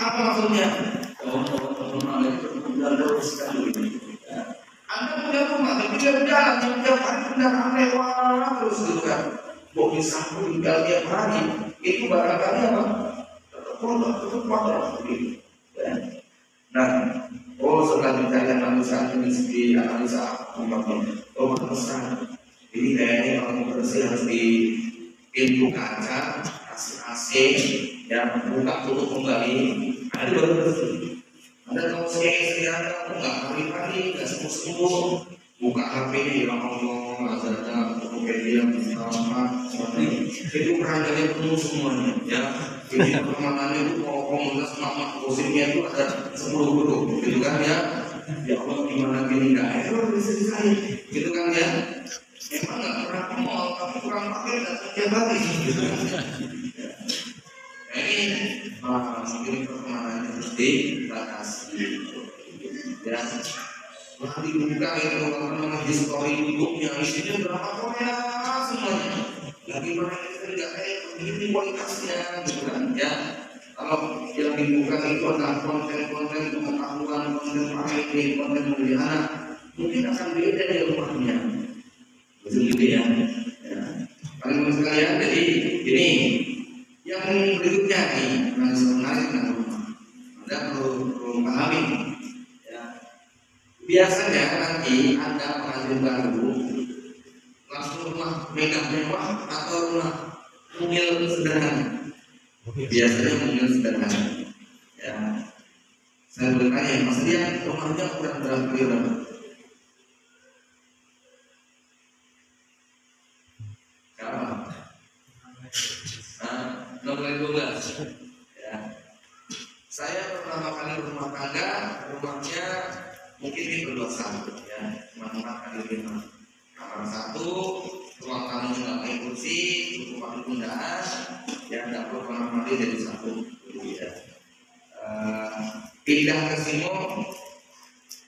Apa maksudnya? Teman-teman itu benar terus sekali. Anda punya rumah, tapi dia berjalan tiap hari kendaraan lewat terus gitu kan. Mobil sapu tinggal tiap hari, itu barangkali apa? Tetap kotor, gitu. Nah, setelah mencari analisa ini analisa rumah besar. Ini kayaknya kalau bersih harus di pintu kaca, kasih AC, ya buka tutup kembali, ada baru bersih. Ada kalau istri Anda nggak pagi-pagi, nggak sembuh-sembuh, buka HP ini yang ngomong, ada Tokopedia, sama itu keranjangnya penuh semuanya, ya. Jadi pertemanannya itu komunitas mama gosipnya itu ada 10 huruf, gitu kan ya. Ya Allah gimana gini nggak, bisa disayang, gitu kan ya. Emang nggak pernah ke mall, tapi kurang pakai datang tiap hari, gitu kan. Ini mungkin pertemanannya harus dibatasi, ya. Nanti dibuka itu history hidupnya, isinya berapa Korea semuanya. Bagaimana kita tidak kayak begini kualitasnya, gitu kan ya. Kalau yang dibuka itu adalah konten-konten pengetahuan, konten marketing, konten mendidik anak, mungkin akan beda di rumahnya. Begitu ya. Paling sekalian, jadi ini yang berikutnya nih, menarik dengan rumah. Anda perlu pahami. Ya. Biasanya nanti Anda pengantin baru langsung rumah megah mewah atau rumah mungil sederhana. Biasanya mungil sederhana. Ya. Saya bertanya, Mas dia rumahnya kurang berapa? Nomor 12. Ya. Saya pertama kali rumah tangga, rumahnya mungkin ini berdosa, ya, 4 kali 5. Kamar 1, ruang tamu nggak pakai kursi, cukup pakai pundaan, ya nggak perlu kamar mandi dari 1, ya. Pindah ke sini,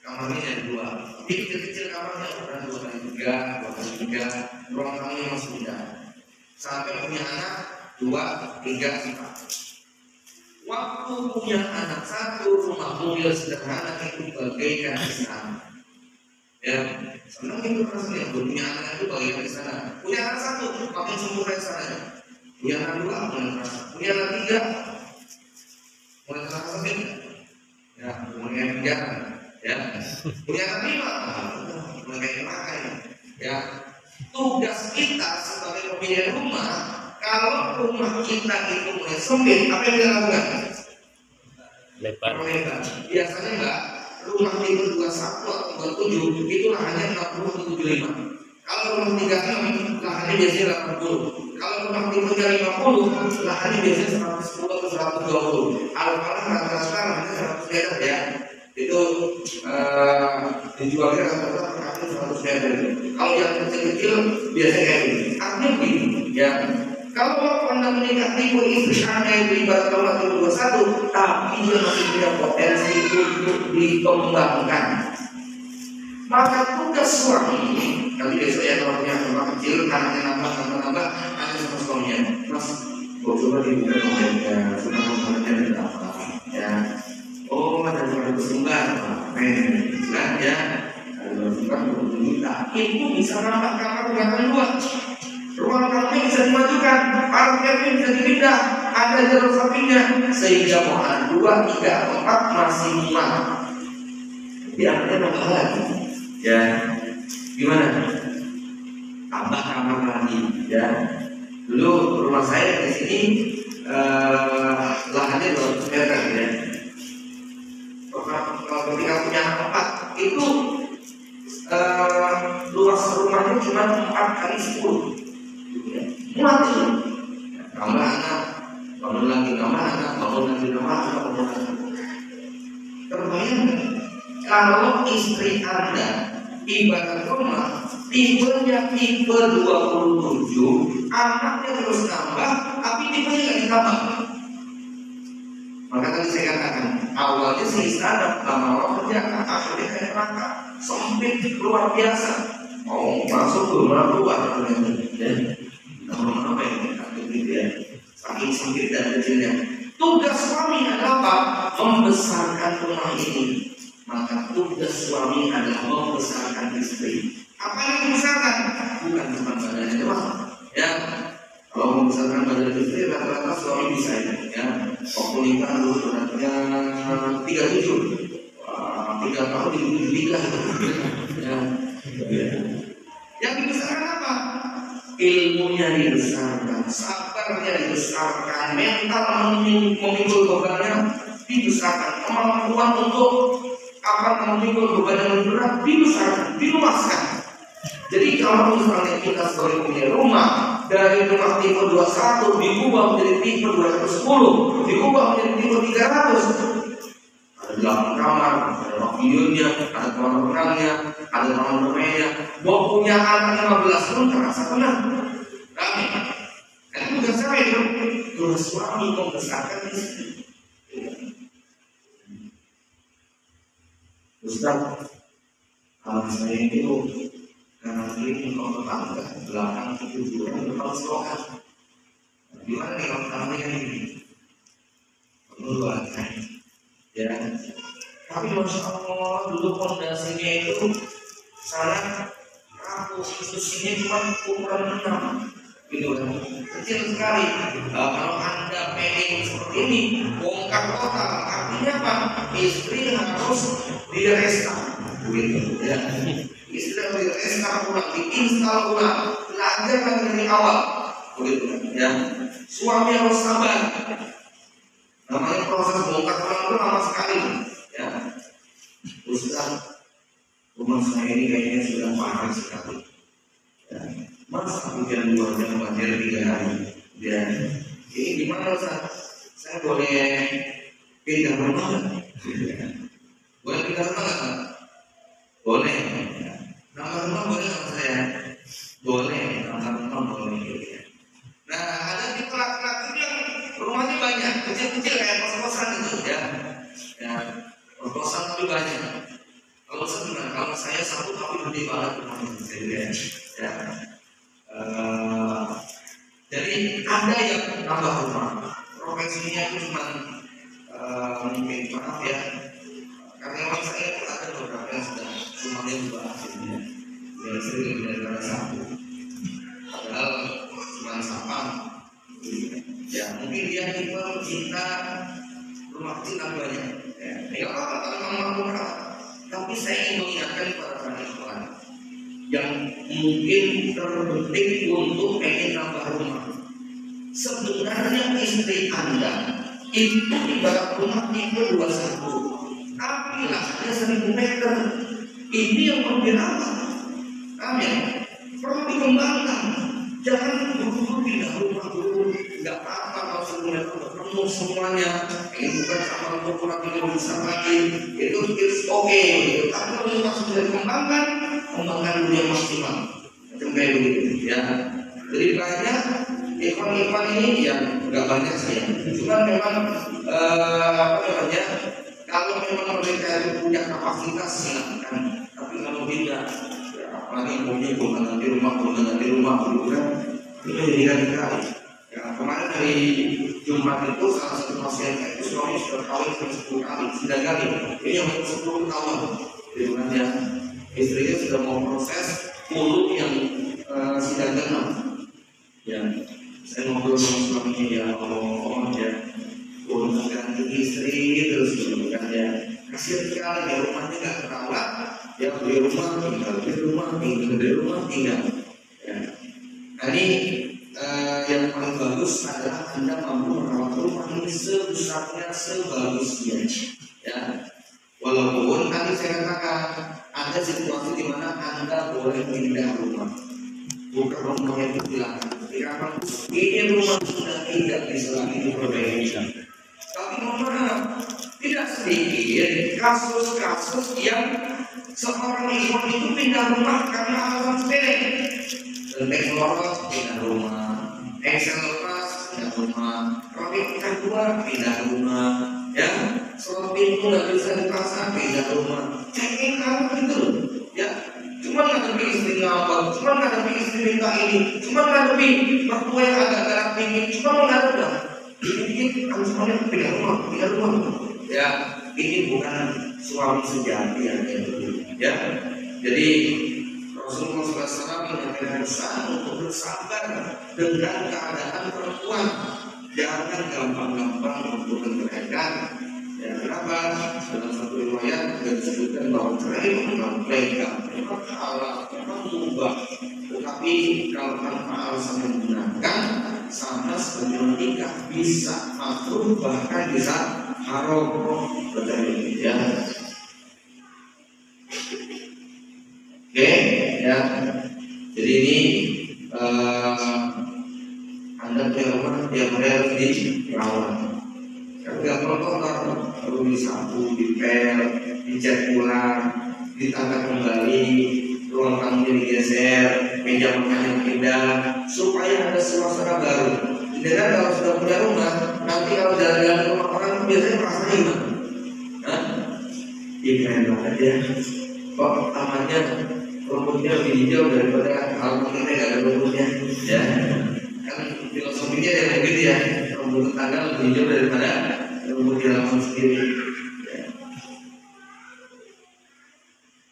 kamarnya jadi 2. Tapi kecil-kecil kamarnya udah 2 kali 3, 2 kali 3, ruang tamunya masih pindah. Sampai punya anak 2, 3, 4. Waktu punya anak 1, rumah mobil sederhana itu bagaikan istana. Ya, senang itu rasanya. Punya anak itu bagaikan istana. Punya anak 1, makin sempurna istananya. Punya anak 2, mulai terasa. Punya anak 3, mulai terasa sempit. Ya, mulai kegiatan. Ya, punya anak 5, mulai kayak makan. Ya, tugas kita sebagai pemilik rumah, kalau rumah kita itu mulai sempit, apa yang kita lakukan? Lebar. Biasanya enggak, rumah tipe 21 atau 27 itu lahannya 60 atau 75. Kalau rumah 36 lahannya biasanya 80. Kalau rumah tipe 50 lahannya biasanya 110 atau 120. Alhamdulillah rata-rata lahannya 100 meter ya. Itu dijualnya rata-rata per kali 100 meter. Kalau yang kecil-kecil biasanya kayak gini. Artinya begini ya. Kalau Anda menikah tipe istri Anda yang ibarat rumah tipe 21, tapi dia masih punya potensi untuk dikembangkan, maka tugas suami, kalau besok ya kalau punya rumah kecil, anaknya nambah, ada sama suaminya, Mas, coba dibuka komennya, sudah komennya berapa, ya, ada 200 lembar, kan ya, ada 200 lembar, 20 juta, itu bisa nambah kamar rumah 2. Ruang tamunya bisa dimajukan, parkirnya bisa dipindah, ada jalur sampingnya, sehingga mau ada 2, 3, 4 maksimal. Tapi anaknya nambah lagi, ya. Gimana? Tambah kamar lagi, ya. Dulu rumah saya di sini lahannya 200 meter ya. Ketika punya 4 itu luas rumahnya cuma 4 kali 10 ya. Muat itu tambah anak, bangun lagi tambah anak, bangun lagi tambah anak, bangun lagi. Terbayang kalau istri Anda ibarat rumah tipenya tipe 27, anaknya terus nambah, tapi tipenya nggak ditambah. Maka tadi saya katakan, awalnya sih sadar, lama-lama kerja, akhirnya kayak neraka, sempit luar biasa. Mau masuk keluar, dan nama-nama yang ya, saking sempit dan kecilnya. Tugas suami adalah apa? Membesarkan rumah ini. Maka tugas suami adalah membesarkan istri. Apa yang membesarkan? Bukan cuma badannya doang. Ya, kalau membesarkan badan istri rata-rata suami bisa ya. Waktu nikah dulu beratnya 37, 3 tahun nikah. Ya. Yang dibesarkan apa? Ilmunya dibesarkan, sabarnya dibesarkan, mental memikul bebannya dibesarkan, kemampuan untuk memikul beban yang berat dibesarkan, diluaskan. Jadi kalau misalnya kita sebagai punya rumah dari rumah tipe 21 diubah menjadi tipe 210, diubah menjadi tipe 300, ada 8 kamar, ada ruang videonya, ada kamar renangnya, ada kamar bermainnya. Mau punya anak 15 pun terasa tenang. Kami, kan bukan saya itu, tugas suami membesarkan istri. Ustaz, saya itu karena ini kalau tetangga belakang itu juga kalau sekolah. Gimana nih kalau tetangganya ini? Perlu ada. Ya, tapi masya Allah dulu fondasinya itu sangat rapuh, institusinya cuma ukuran 6 gitu kan, kecil sekali. Kalau Anda pengen seperti ini bongkar total, artinya apa? Istri harus direstart gitu ya, istri harus direstart ulang, diinstal ulang, belajar lagi dari awal begitu ya. Suami harus sabar. Namanya proses bongkar tulang itu lama sekali ya. Ustaz, rumah saya ini kayaknya sudah parah sekali ya. Masa hujan 2 jam banjir 3 hari ya. Ini gimana Ustaz? Saya boleh pindah rumah nggak? Boleh pindah rumah nggak? Boleh. Nambah rumah boleh nggak saya? Boleh, nambah rumah boleh ya. Nah, ada di kelak-kelak yang rumahnya banyak, kecil-kecil kayak kos-kosan gitu ya. Ya, kos-kosan tapi banyak. Kalau sebenarnya kalau saya satu tapi gede banget rumahnya ya. Jadi ada yang nambah rumah. Profesinya itu cuma mungkin maaf ya. Karyawan saya itu ada beberapa yang sudah rumahnya juga akhirnya. Ya sering daripada satu. Padahal cuma sampah. Ya mungkin dia tipe cinta rumah kecil tapi banyak. Ya apa kalau mampu merawat. Tapi saya ingin mengingatkan kepada para ikhwan yang mungkin terbetik untuk pengen nambah rumah. Sebenarnya istri Anda itu ibarat rumah tipe 21, tapi lahannya 1000 meter. Ini yang perlu dirawat. Amin. Perlu dikembangkan. Jangan buru-buru pindah rumah dulu. Enggak apa-apa kalau 10 meter ketemu semuanya. Ini bukan sama untuk kurang tidur bisa lagi. Itu oke. Tapi kalau rumah sudah dikembangkan, kembangkan dulu yang maksimal. Macam kayak begitu ya. Jadi banyak ikhwan-ikhwan ini yang enggak banyak sih. Cuma memang kalau memang mereka punya kapasitas silakan. Tapi kalau tidak, ya, apalagi punya ganti rumah gitu kan, itu jadi kali. Ya, kemarin dari Jumat itu salah satu pasien itu suami sudah kawin 10 kali, 9 kali. Ini yang 10 tahun, gitu kan ya. Istrinya sudah mau proses mulut yang sidang ke-6. Ya, saya ngobrol sama suaminya ya, ngomong ya, untuk ganti istri terus gitu kan ya. Kasian sekali ya, rumahnya nggak terawat. Ya beli rumah tinggal, tinggal. Ya. Nah, ini yang paling bagus adalah Anda mampu merawat sebesarnya sebagusnya. Ya, walaupun tadi saya katakan ada situasi di mana Anda boleh pindah rumah, bukan rumah yang silakan. Ketika ini rumah sudah tidak bisa lagi diperbaiki. Tapi mohon maaf, tidak sedikit kasus-kasus yang seorang ikhwan itu pindah rumah karena alasan sepele. Genteng lorot pindah rumah, Excel lepas pindah rumah, robek kedua pindah rumah, ya, slot pintu nggak bisa dipasang pindah rumah. Cengeng kamu gitu, ya. Cuma ngadepi istri ngapa, cuma ngadepi istri minta ini, cuma ngadepi mertua yang agak galak tinggi, cuma mau ngadep. Ini kan semuanya pindah rumah, ya. Ini bukan suami sejati ya. Jadi Rasulullah SAW menyampaikan pesan untuk bersabar dengan keadaan perempuan, jangan gampang-gampang untuk menceraikan. Ya, kenapa? Dalam satu riwayat juga disebutkan bahwa cerai memang legal, memang halal, memang mubah. Tetapi kalau tanpa alasan menggunakan, sama seperti menikah bisa makruh bahkan bisa haram. Betul ya. Oke, ya. Jadi ini Anda punya rumah yang harus dirawat. Kalau nggak kotor, perlu disapu, dipel, dicat ulang, ditata kembali, ruang tamunya digeser, meja makannya pindah, supaya ada suasana baru. Dengan kalau sudah punya rumah, nanti kalau jalan-jalan ke rumah orang biasanya merasa gimana? Hah? Iya keren banget ya. Kok tamannya rumputnya lebih hijau daripada halaman kita nggak ada rumputnya, ya? Kan filosofinya yang begitu ya. Rumput tetangga lebih hijau daripada rumput di halaman sendiri. Ya.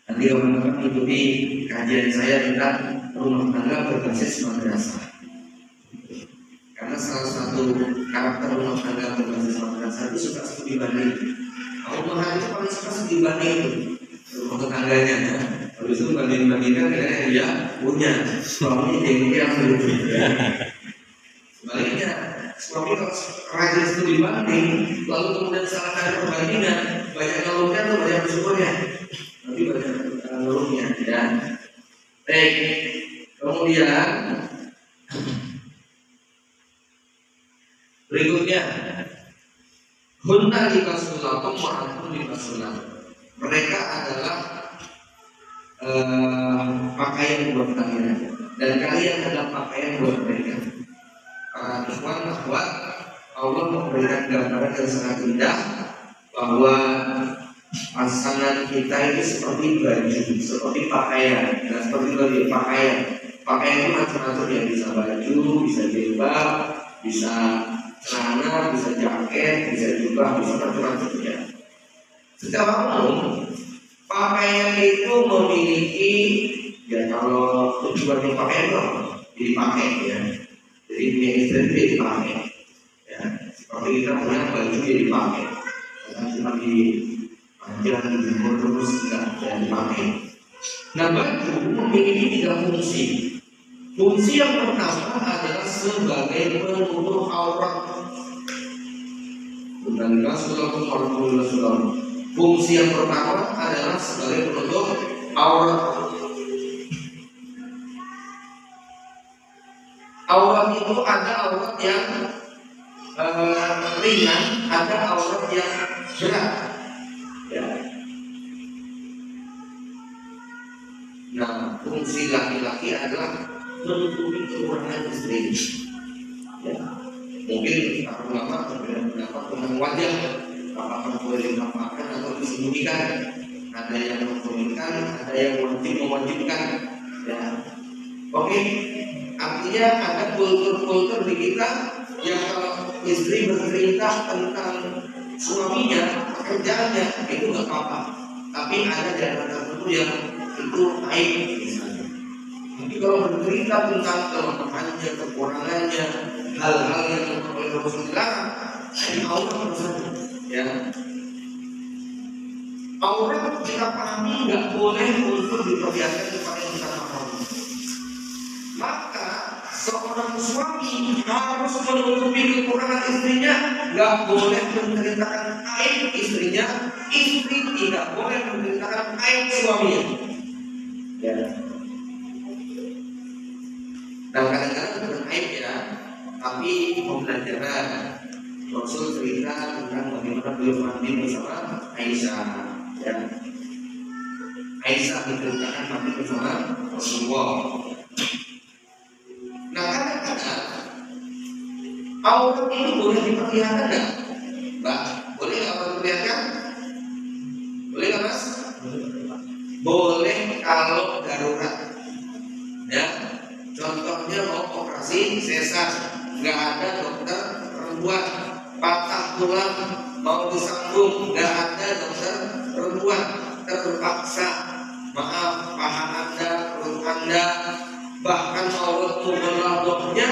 Nanti kawan-kawan ikuti kajian saya tentang rumah tangga berbasis madrasah. Karena salah satu karakter rumah tangga berbasis madrasah itu suka studi banding. Rumah itu paling suka studi banding rumah tetangganya. Habis itu banding-bandingkan dengan yang dia punya. Suami yang lebih. Sebaliknya, suami kalau rajin studi banding, lalu kemudian salah ada perbandingan, banyak ngeluhnya tuh banyak bersyukurnya. Nanti banyak ngeluhnya, ya. Baik, kemudian berikutnya, hunna libasulakum wa antum libasulah. Mereka adalah pakaian buat kalian dan kalian adalah pakaian buat mereka. Para ikhwan akhwat, Allah memberikan gambaran yang sangat indah bahwa pasangan kita ini seperti baju, seperti pakaian, dan seperti baju pakaian. Pakaian itu macam-macam ya, bisa baju, bisa jilbab, bisa celana, bisa jaket, bisa jubah, bisa macam-macam ya. Secara umum, pakaian itu memiliki ya kalau tujuannya pakaian itu dipakai ya. Jadi punya istri itu dipakai ya. Seperti kita punya baju dia dipakai, bukan cuma dipanjang, dijemur terus enggak ya dipakai. Nah, baju memiliki 3 fungsi. Fungsi yang pertama adalah sebagai penutup aurat. Bukan Rasulullah SAW. Fungsi yang pertama adalah sebagai penutup aurat. Aurat itu ada aurat yang ringan, ada aurat yang berat. Ya. Nah, fungsi laki-laki adalah menutupi kekurangan istri. Ya. Mungkin para ulama berbeda pendapat tentang wajah, apakah boleh dinampakkan atau disembunyikan. Ada yang membolehkan, ada yang mewajibkan. Ya. Oke, artinya ada kultur-kultur di kita yang kalau istri bercerita tentang suaminya, pekerjaannya itu nggak apa-apa. Tapi ada jalan tertentu yang itu aib misalnya. Jadi kalau bercerita tentang kelemahannya, kekurangannya, hal-hal yang harus dilarang, ini aurat misalnya, ya. Aurat kita pahami nggak boleh untuk diperlihatkan kepada yang kita mahram. Maka seorang suami harus menutupi kekurangan istrinya, nggak boleh menceritakan aib istrinya, istri tidak boleh menceritakan aib suaminya. Ya. Nah kadang-kadang bukan aib ya, tapi pembelajaran. Rasul cerita tentang bagaimana beliau mandi bersama Aisyah. Ya. Aisyah menceritakan mandi bersama Rasulullah. Nah kadang-kadang aurat itu boleh diperlihatkan nggak, Mbak? Boleh nggak aurat diperlihatkan? Boleh nggak Mas? Boleh kalau darurat. Ya, contohnya mau operasi sesar, nggak ada dokter perempuan, patah tulang mau disambung, nggak ada dokter perempuan, terpaksa, maaf, paha Anda, perut Anda, bahkan aurat mubalaghahnya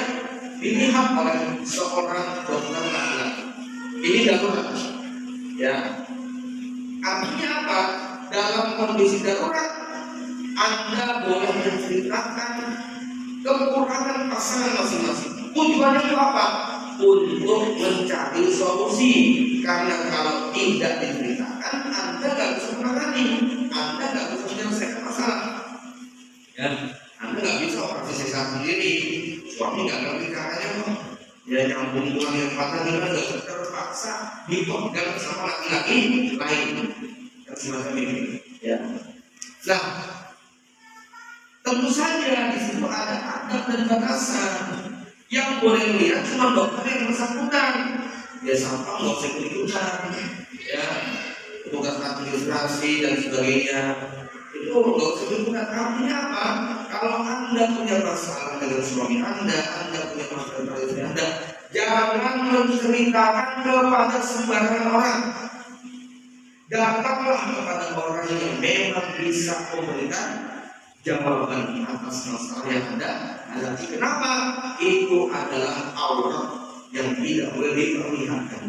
dilihat oleh seorang dokter laki-laki. Ini darurat. Ya. Artinya apa? Dalam kondisi darurat Anda boleh menceritakan kekurangan pasangan masing-masing. Tujuannya itu apa? Untuk mencari solusi. Karena kalau tidak diceritakan, Anda nggak bisa menangani, Anda nggak bisa menyelesaikan masalah. Ya. Anda nggak bisa operasi sesar sendiri, suami nggak ngerti caranya kok. Ya nyambung tulang yang patah gimana, nggak terpaksa dipegang sama laki-laki lain yang semacam ini. Ya. Nah, tentu saja di situ ada adab dan batasan. Yang boleh melihat cuma dokter yang bersangkutan. Ya sampah nggak usah ikut-ikutan. Ya, tugas administrasi dan sebagainya. Itu nggak usah digunakan. Artinya apa? Kalau Anda punya masalah dengan suami Anda punya masalah dengan istri Anda, jangan menceritakan kepada sembarangan orang. Datanglah kepada orang yang memang bisa memberikan jawaban atas masalah yang Anda hadapi. Kenapa? Itu adalah aurat yang tidak boleh diperlihatkan.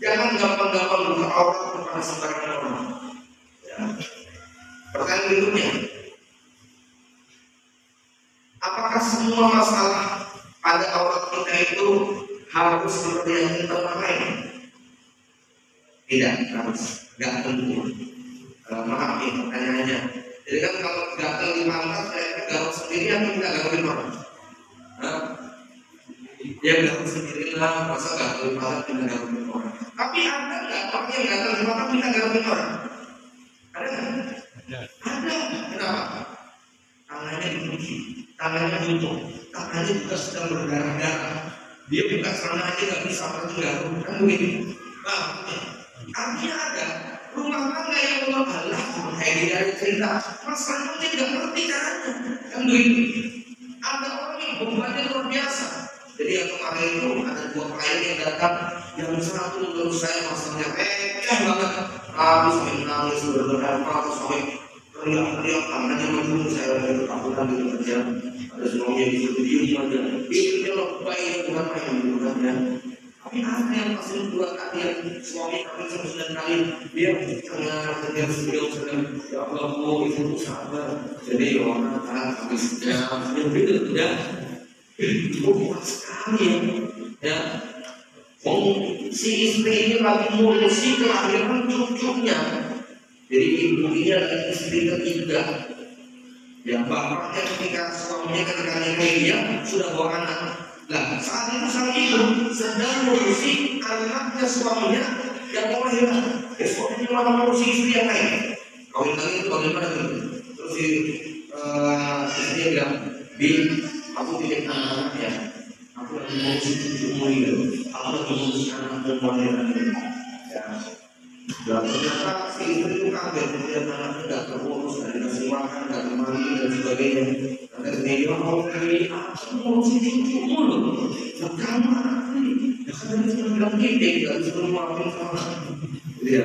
Jangan gampang-gampang buka aurat kepada sembarangan orang. Ya. Pertanyaan berikutnya, apakah semua masalah pada aurat kita itu harus diperlihatkan ke orang lain? Tidak harus, nggak tentu. Maaf nih pertanyaannya. Jadi kan kalau gatal di pantat, saya garuk sendiri atau tidak garukin orang? Ya garuk sendiri lah, masa gatal di pantat tidak garukin orang. Tapi ada nggak orang yang gatal di pantat tidak garukin orang? Ada nggak? Ada. Kenapa? Tangannya dikunci, tangannya buntung, tangannya juga sedang berdarah-darah. Dia buka celana aja nggak bisa bergaruh, kan begitu? Nah, artinya ada rumah tangga yang Allah kayak di dari cerita, masalahnya tidak ngerti caranya, kan begitu? Ada orang yang bebannya luar biasa. Jadi yang kemarin itu ada dua klien yang datang, yang satu menurut saya masalahnya receh banget, habis nangis berdarah, terus sampai teriak-teriak tangannya mendung, saya udah ketakutan gitu aja. Ada suaminya disuruh diem aja, itu dia lebay bukan main gitu kan ya. Tapi ada yang pasti dua kali yang suami kami 9 kali dia tengah sedang ya Allah bu itu sabar. Jadi orang kami sedang begitu ya. Kuat sekali ya. Si istri ini lagi ngurusi kelahiran cucunya. Jadi ibunya adalah istri ketiga. Ya bapaknya ketika suaminya ketika nikah dia sudah bawa anak. Nah saat itu sang ibu sedang ngurusi anaknya suaminya yang mau lahiran. Suaminya malah ngurusi istri yang lain. Kawin lagi itu bagaimana tuh? Terus si istrinya bilang, Bin, aku titip anak ya. Aku lagi ngurusi cucumu ini. Aku lagi ngurusi anakmu mau lahiran ini. Ya. Dan ternyata si istri itu kaget melihat anaknya tidak terurus, tidak dikasih makan, tidak dimandi dan sebagainya. Dan dia mau pilih aku ngurusin cucumu loh. Kamu anak ini, ya kan tadi cuma bilang gede, tidak disuruh maafin sama. Ya,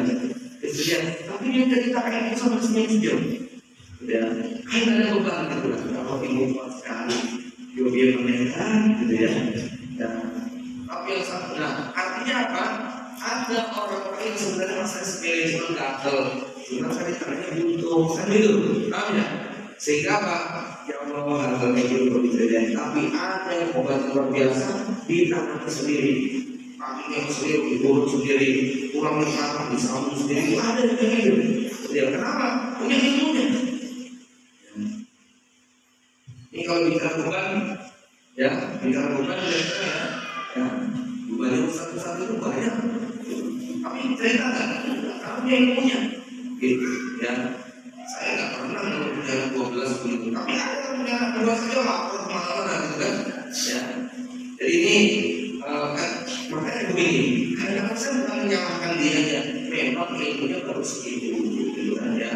istrinya. Tapi dia ceritakan itu sama istrinya. Ya, kan ada beban gitu lah. Kalau ibu kuat sekali, dia mendengar, gitu ya. Tapi yang satu, nah artinya apa? Ada orang-orang yang sebenarnya masa sepele cuma gatel, cuma tadi tangannya buntung, kan gitu, paham ya? Sehingga apa? Ya Allah, hal kayak gitu perlu terjadi. Tapi ada yang obat luar biasa ditangani sendiri, paginya sendiri, diurut sendiri, pulang ke sana disambung sendiri. Ada yang kayak gitu. Ya kenapa? Punya ilmunya. Ini kalau bicara beban, ya bicara beban ya bebannya satu-satu itu banyak. Tapi cerita kan, karena punya ilmunya, gitu ya. Saya nggak pernah punya 12 begitu, tapi ada yang punya 2 saja lapor kemana-mana gitu kan, ya. Jadi ini kan makanya begini, kadang-kadang saya bukan menyalahkan dia aja, memang ilmunya baru segitu, gitu kan ya.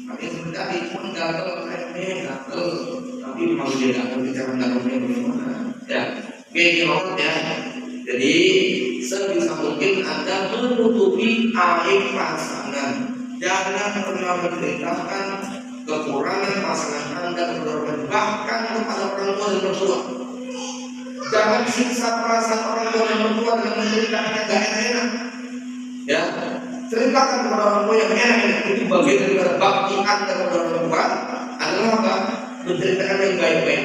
Tapi seperti tadi, cuma gagal kayaknya gagal, tapi memang dia gagal bicara gagalnya bagaimana, ya. Oke, diurut ya. Jadi sebisa mungkin Anda menutupi aib pasangan. Jangan pernah menceritakan kekurangan pasangan Anda kepada orang, bahkan kepada orang tua dan mertua. Jangan siksa perasaan orang tua dan mertua dengan menceritakan yang gak enak-enak. Ya, ceritakan kepada orang tua yang enak-enak. Itu bagian daripada bakti Anda kepada orang tua adalah apa? Menceritakan yang baik-baik.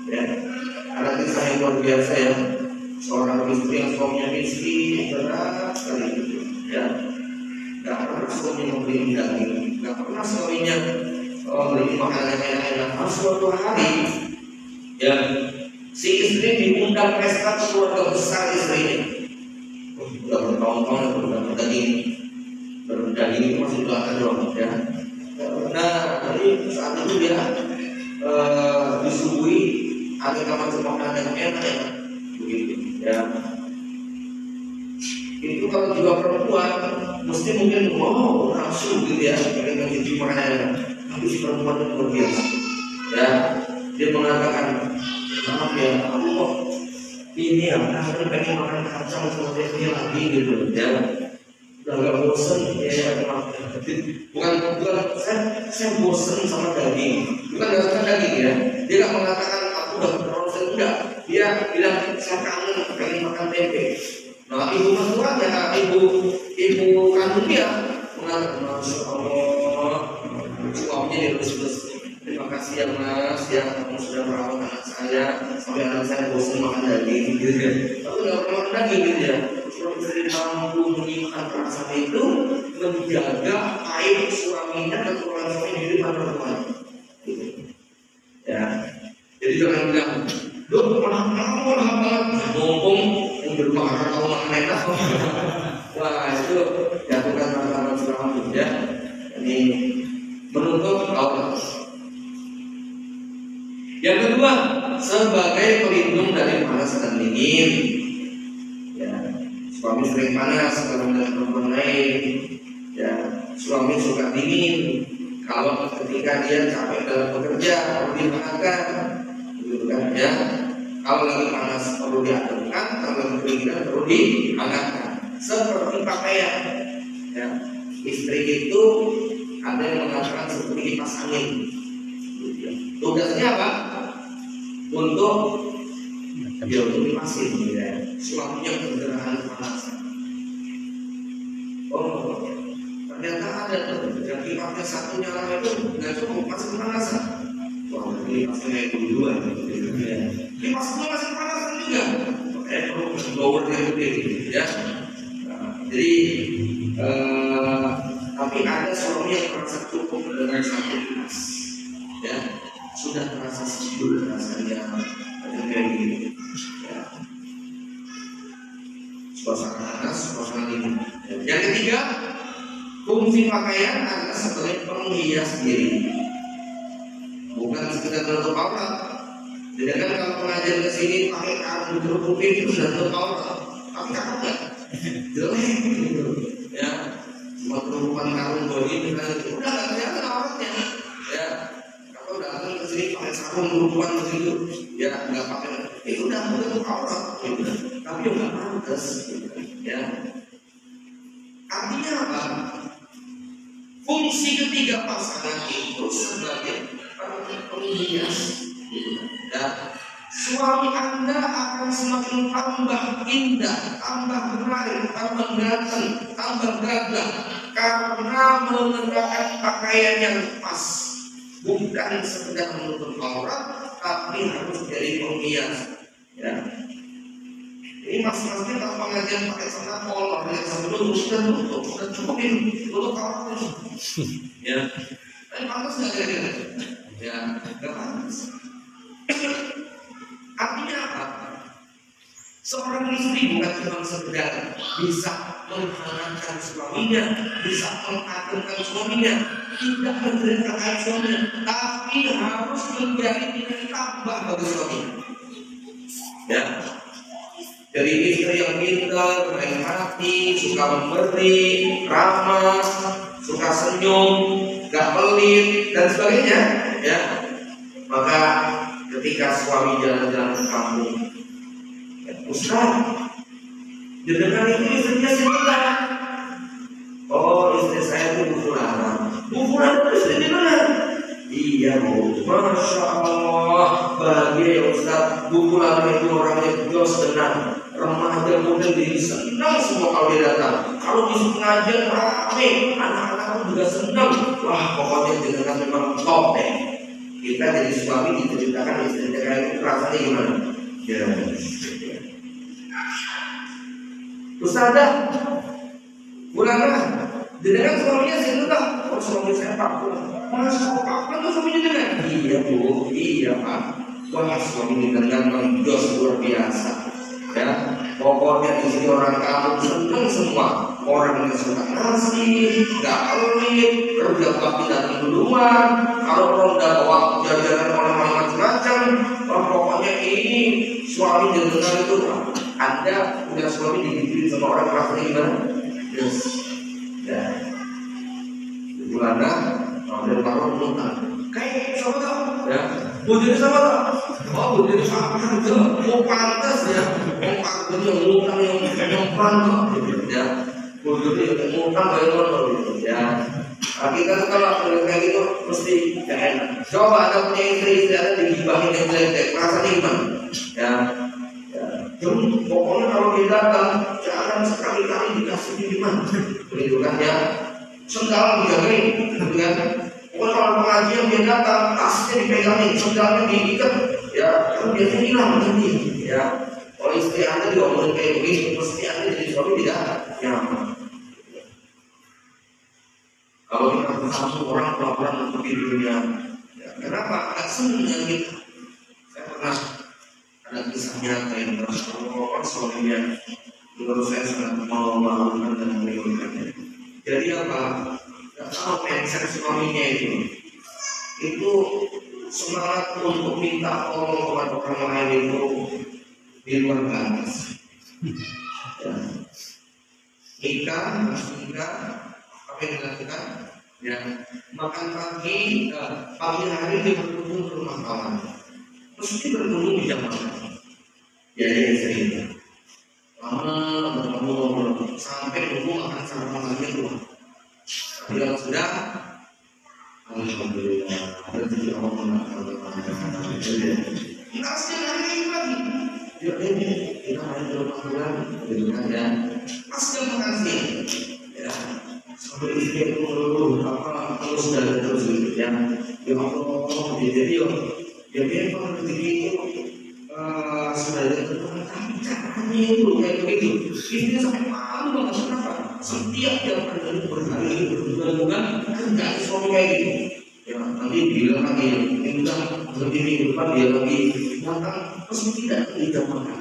Ya, ada kisah yang luar biasa ya. Seorang istri yang suaminya miskin berat sekali, ya. Gak pernah suaminya membeli daging, gak pernah suaminya beli makanan yang enak-enak. Suatu hari, ya, si istri diundang pesta keluarga besar istrinya. Sudah bertahun-tahun sudah berdaging itu masih belakang doang, ya. Nah, jadi saat itu dia disuguhi ada macam makanan yang enak-enak, begitu, ya. Itu kalau juga perempuan mesti mungkin wow nafsu gitu ya, pengen mencicipi makanan. Tapi si perempuan itu luar biasa, ya. Dia mengatakan, maaf ya, aku kok ini ya, aku pengen makan kacang sama dia lagi gitu, ya. Udah agak bosen, ya maaf. Bukan saya bosen sama daging, bukan nggak suka daging ya. Dia nggak mengatakan aku udah bosen, enggak. Dia bilang saya kangen pengen makan tempe. Nah, ibu mertuanya, ibu kandungnya mengatakan, Masya Allah, suaminya dilus-lus. Terima kasih ya Mas, ya kamu sudah merawat anak saya sampai anak saya bosan makan daging, gitu ya. Tapi nggak pernah makan daging, gitu ya. Cuma bisa mampu menyimpan perasaan itu, menjaga aib suaminya dan orang suami di depan perempuan. Gitu. Ya, jadi jangan bilang, duh, mahal banget, mumpung yang berupa anak kamu makan enak. Wah, itu jatuhkan masalah suami ya. Ini menutup aurat. Yang kedua, sebagai pelindung dari panas dan dingin. Ya, suami sering panas kalau melihat perempuan lain. Ya, suami suka dingin kalau ketika dia capek dalam bekerja perlu dihangatkan, gitu kan ya. Kalau lagi panas perlu diademkan, kalau lagi kedinginan perlu dihangatkan. Seperti pakaian, ya. Istri itu ada yang mengatakan seperti kipas angin. Tugasnya apa? Untuk dipasin, ya. Suaminya kegerahan panas. Oh, ternyata ada tuh. Yang kipasnya satu nyala itu nggak cukup, masih pemanasan. Wah, ini pasti kayak dulu ya. Kipas itu masih pemanasan juga. Perlu blower yang gede, ya. Jadi, tapi ada suami yang merasa cukup dengan satu kipas, ya. Sudah merasa sejuk rasanya kayak gini, ya. Suasana panas, suasana dingin. Yang ketiga, fungsi pakaian adalah sebagai penghias diri, bukan sekedar menutup aurat. Jadi kan kalau pengajar ke sini pakai kain berkerudung itu sudah tutup aurat, tapi cakep nggak? Jelek gitu, ya. Cuma perempuan karung bodi udah nggak kelihatan auratnya, ya. Kalau datang ke sini pakai sarung perempuan begitu, ya nggak pakai, udah tutup aurat, gitu. Tapi nggak pantas, gitu, ya. Artinya apa? Fungsi ketiga pasangan itu sebagai penghias. Ya, suami Anda akan semakin tambah indah, tambah menarik, tambah ganteng, tambah gagah karena mengenakan pakaian yang pas. bukan sekedar menutup aurat, tapi harus jadi penghias. Ya. Ini mas-masnya kalau pengajian pakai celana polo, pakai sebelum sudah tutup, sudah cukupin tutup aurat terus. Ya, tapi pantas nggak kira-kira? Ya, nggak pantas. Artinya apa? Seorang istri bukan cuma sekedar bisa menghangatkan suaminya, bisa mengagumkan suaminya, tidak menceritakan suaminya, tapi harus menjadi nilai tambah bagi suaminya. Ya, dari istri yang pintar, baik hati, suka memberi, ramah, suka senyum, gak pelit dan sebagainya. Ya, maka ketika suami jalan-jalan ke kampung, Ustaz, dengan itu istrinya sebentar. Oh, istri saya itu Bu Fulan itu istri mana? Iya Bu, Masya Allah, bahagia ya Ustaz. Bu Fulan itu orangnya jos dan remaja muda, jadi senang semua kalau dia datang. Kalau di pengajian rame, anak-anak juga senang. Wah, pokoknya jenengan memang top deh. Kita jadi suami diceritakan istri kayak itu rasanya gimana? Ya. Ustazah, Bulana, jenengan suaminya sebentar. Oh, suami saya Pak Fulan. Masya Allah, Pak Fulan suaminya jenengan? Iya Bu, iya Pak. Wah, suami jenengan menjos luar biasa. Ya, pokoknya di sini orang kampung senang semua. Orang yang suka ngasih, gak pelit, kerja bakti datang duluan. Kalau ronda bawa jajanan orang macam-macam, pokoknya ini suami jenengan itu. Anda punya suami dibikin sama orang rasanya gimana? Yes. Ya. Bulana, dari Marlon Muntah. Kayak sama tau? Ya. Bujurnya sama tau? Oh, bujurnya sama itu. Oh, pantas ya. Oh, pantasnya ngutang yang pantas. Ya. Bujurnya yang ngutang kayak motor gitu. Ya. Kita tuh kalau kayak gitu mesti gak enak. Coba Anda punya istri ada digibahin yang jelek, rasanya gimana? Ya. Jadi pokoknya kalau dia datang jangan sekali-kali dikasih minuman, begitu kan ya? Sendal dijagain, gitu kan? Pokoknya kalau pengajian dia datang tasnya dipegangin, sendalnya diikat, ya kan biasanya hilang nanti, ya. Kalau istri Anda juga ngomongin kayak begini, mesti Anda jadi suami tidak nyaman. Kalau kita bersama orang pelan-pelan untuk dunia, ya, kenapa? Agak senang kita. Saya pernah ada kisah nyata yang Rasulullah suaminya menurut saya sangat memalukan dan menyulitkannya. Jadi apa? Tidak tahu mindset suaminya itu semangat untuk minta tolong kepada orang lain itu di luar batas. Ya. Nikah, apa yang dilakukan? Ya, makan pagi hari dia berkunjung ke rumah kawan. Mesti berkunjung di jam makan. Ya, istri lama bertemu sampai nunggu makan sarapan lagi keluar. Dia sudah, alhamdulillah, rezeki Allah mengaturkan. Kita setiap hari ini lagi. Ya ini kita hari ke rumah Tuhan, dengan ya. Pasti makan siang. Ya, sampai istri itu mengeluh apa terus dan terus gitu ya. Ya Allah, jadi ya memang rezeki itu sudah ada caranya itu kayak begitu. Ini sampai malu banget kenapa? Setiap dia berhari berbulan-bulan kerja suami kayak gitu. Ya nanti bilang lagi ini udah lebih minggu depan dia lagi datang terus tidak makan.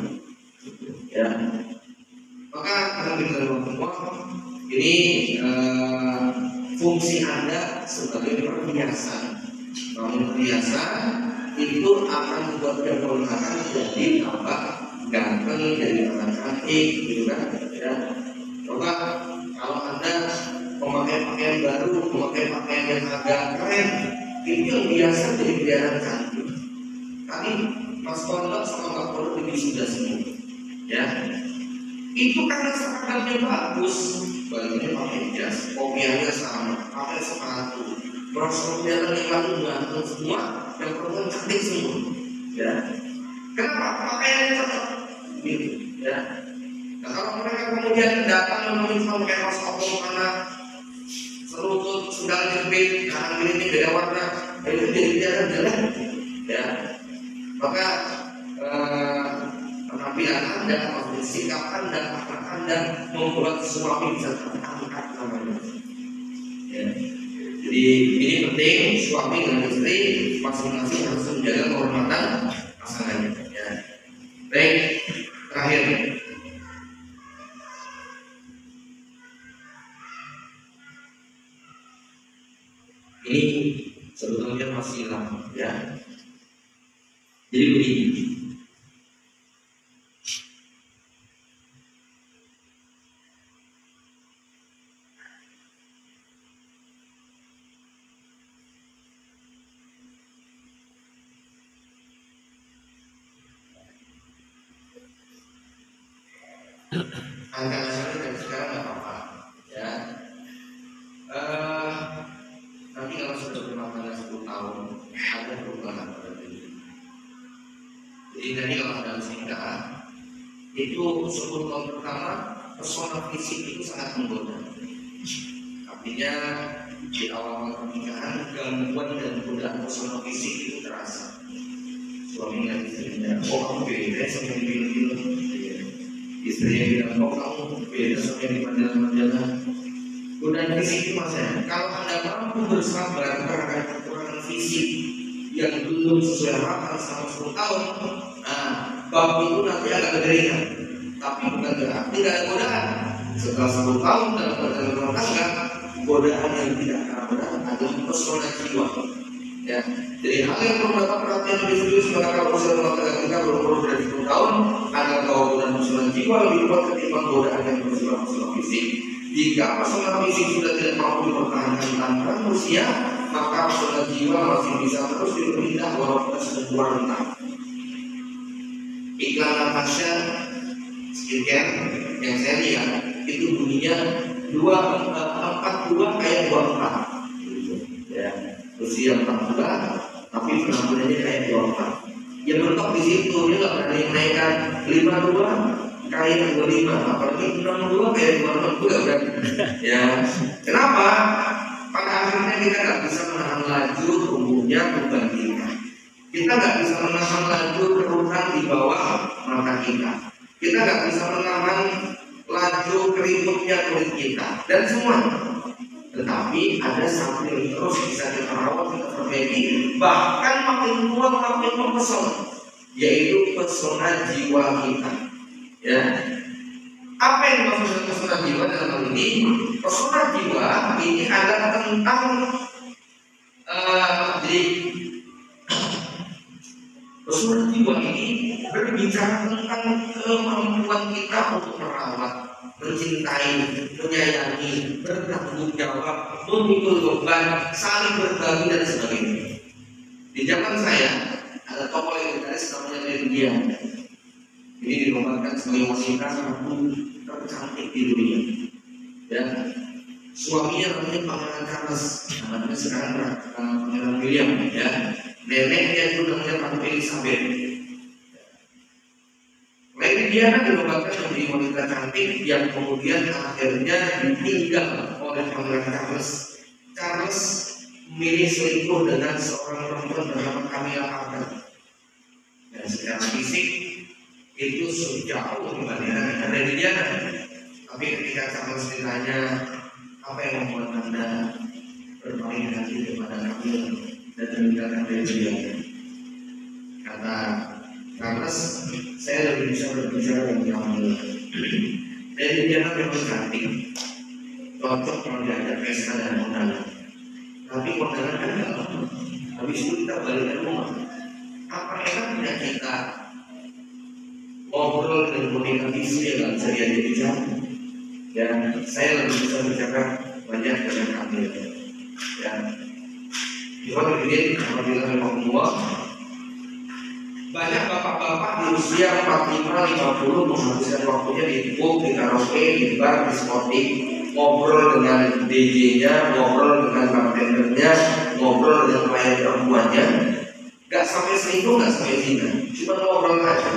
Ya maka kita semua ini fungsi Anda sebagai perhiasan. Kalau perhiasan itu akan membuat keberkahan jadi tambah ganteng, jadi tambah cantik, gitu kan? Ya. Coba kalau Anda memakai pakaian baru, memakai pakaian yang agak keren, itu yang biasa jadi kelihatan cantik. Tadi Mas Pondok sama Mbak Pondok ini sudah semua, ya. Itu karena seragamnya bagus, bajunya pakai jas, kopiahnya sama, pakai sepatu, brosurnya yang lalu ganteng semua. Yang perempuan cantik semua, ya. Kenapa? Pakaiannya cocok, gitu, ya. Nah kalau mereka kemudian datang meminta pakai kaos koko karena selutut, sendal jepit, kanan kiri beda warna, itu jadi akan jelek, ya. Maka penampilan Anda, sikap Anda, akhlak Anda membuat suami bisa terangkat namanya. Ya. Jadi ini penting, suami dan istri masing-masing harus menjaga kehormatan pasangannya. Ya. Baik, terakhir. Ini sebetulnya masih lama, ya. Jadi begini. Angka nasional dari sekarang nggak apa-apa, ya. Nanti kalau sudah berumah tangga 10 tahun ada perubahan pada diri. Jadi nanti kalau ada nikah itu 10 tahun pertama pesona fisik itu sangat menggoda. Artinya di awal pernikahan gangguan dan godaan pesona fisik itu terasa. Suami dan istrinya, oh kamu beda sama yang di film. Istrinya bilang, oh kamu beda sama yang di majalah-majalah. Godaan fisik itu maksudnya, kalau Anda mampu bersabar terhadap kekurangan fisik yang belum sesuai harapan selama 10 tahun, nah, bab itu nanti agak kegeringan. Tapi bukan berarti tidak ada godaan. Setelah 10 tahun dalam perjalanan rumah tangga, godaan yang tidak akan berat adalah pesona jiwa. Ya, jadi hal yang perlu mendapat perhatian lebih serius maka kalau usia rumah tangga kita berumur dari 10 tahun, ada godaan pesona jiwa lebih kuat ketimbang godaan yang bersifat pesona fisik. Jika pesona fisik sudah tidak mampu dipertahankan tanpa usia, maka pesona jiwa masih bisa terus dipindah walaupun sudah tua renta. Iklan Natasha skincare yang saya lihat itu bunyinya 42 kayak 24, ya. Usia 42 tapi penampilannya kayak 24. Ya mentok di situ, dia nggak berani menaikkan 52 kayak 25, apalagi 62 kayak 26 juga berani. Ya, kenapa? Pada akhirnya kita nggak bisa menahan laju tumbuhnya beban kita. Kita nggak bisa menahan laju kerutan di bawah mata kita. Kita nggak bisa menahan laju keriputnya kulit kita dan semua. Tetapi ada satu yang terus bisa kita rawat, kita perbaiki, bahkan makin tua makin mempesona, yaitu pesona jiwa kita. Ya, apa yang dimaksud pesona jiwa dalam hal ini? Pesona jiwa ini adalah tentang jadi pesona jiwa ini berbicara tentang kemampuan kita untuk merawat, mencintai, menyayangi, bertanggung jawab, memikul beban, saling berbagi dan sebagainya. Di zaman saya ada tokoh legendaris namanya Lydia. Ini dinobatkan sebagai wanita tercantik di dunia. Ya, suaminya namanya Pangeran Charles, namanya sekarang Pangeran William. Ya, neneknya itu namanya Ratu Elizabeth. Dia kan dinobatkan menjadi wanita cantik yang kemudian akhirnya ditinggal oleh Pangeran Charles. Charles memilih selingkuh dengan seorang perempuan bernama Camilla Parker. Dan secara fisik itu sejauh dibandingkan dengan dia. Tapi ketika Charles ditanya apa yang membuat Anda bermain hati kepada Camilla dan meninggalkan dia, kata Charles, saya lebih bisa berbicara dengan kamu. Dan dia memang cantik, cocok kalau diajak pesta dan undangan. Tapi undangan kan tidak lama. Habis itu kita balik ke rumah. Apa enaknya kita ngobrol dengan boneka Disney yang nggak bisa diajak bicara? Dan saya lebih bisa bicara banyak dengan kamu. Ya, Tuhan begini, apabila memang tua. Banyak bapak-bapak di usia 45-50 menghabiskan waktunya di pub, di karaoke, di bar, di diskotik, ngobrol dengan DJ-nya, ngobrol dengan bartendernya, ngobrol dengan pelayan perempuannya. Gak sampai selingkuh, gak sampai zina, cuma ngobrol aja.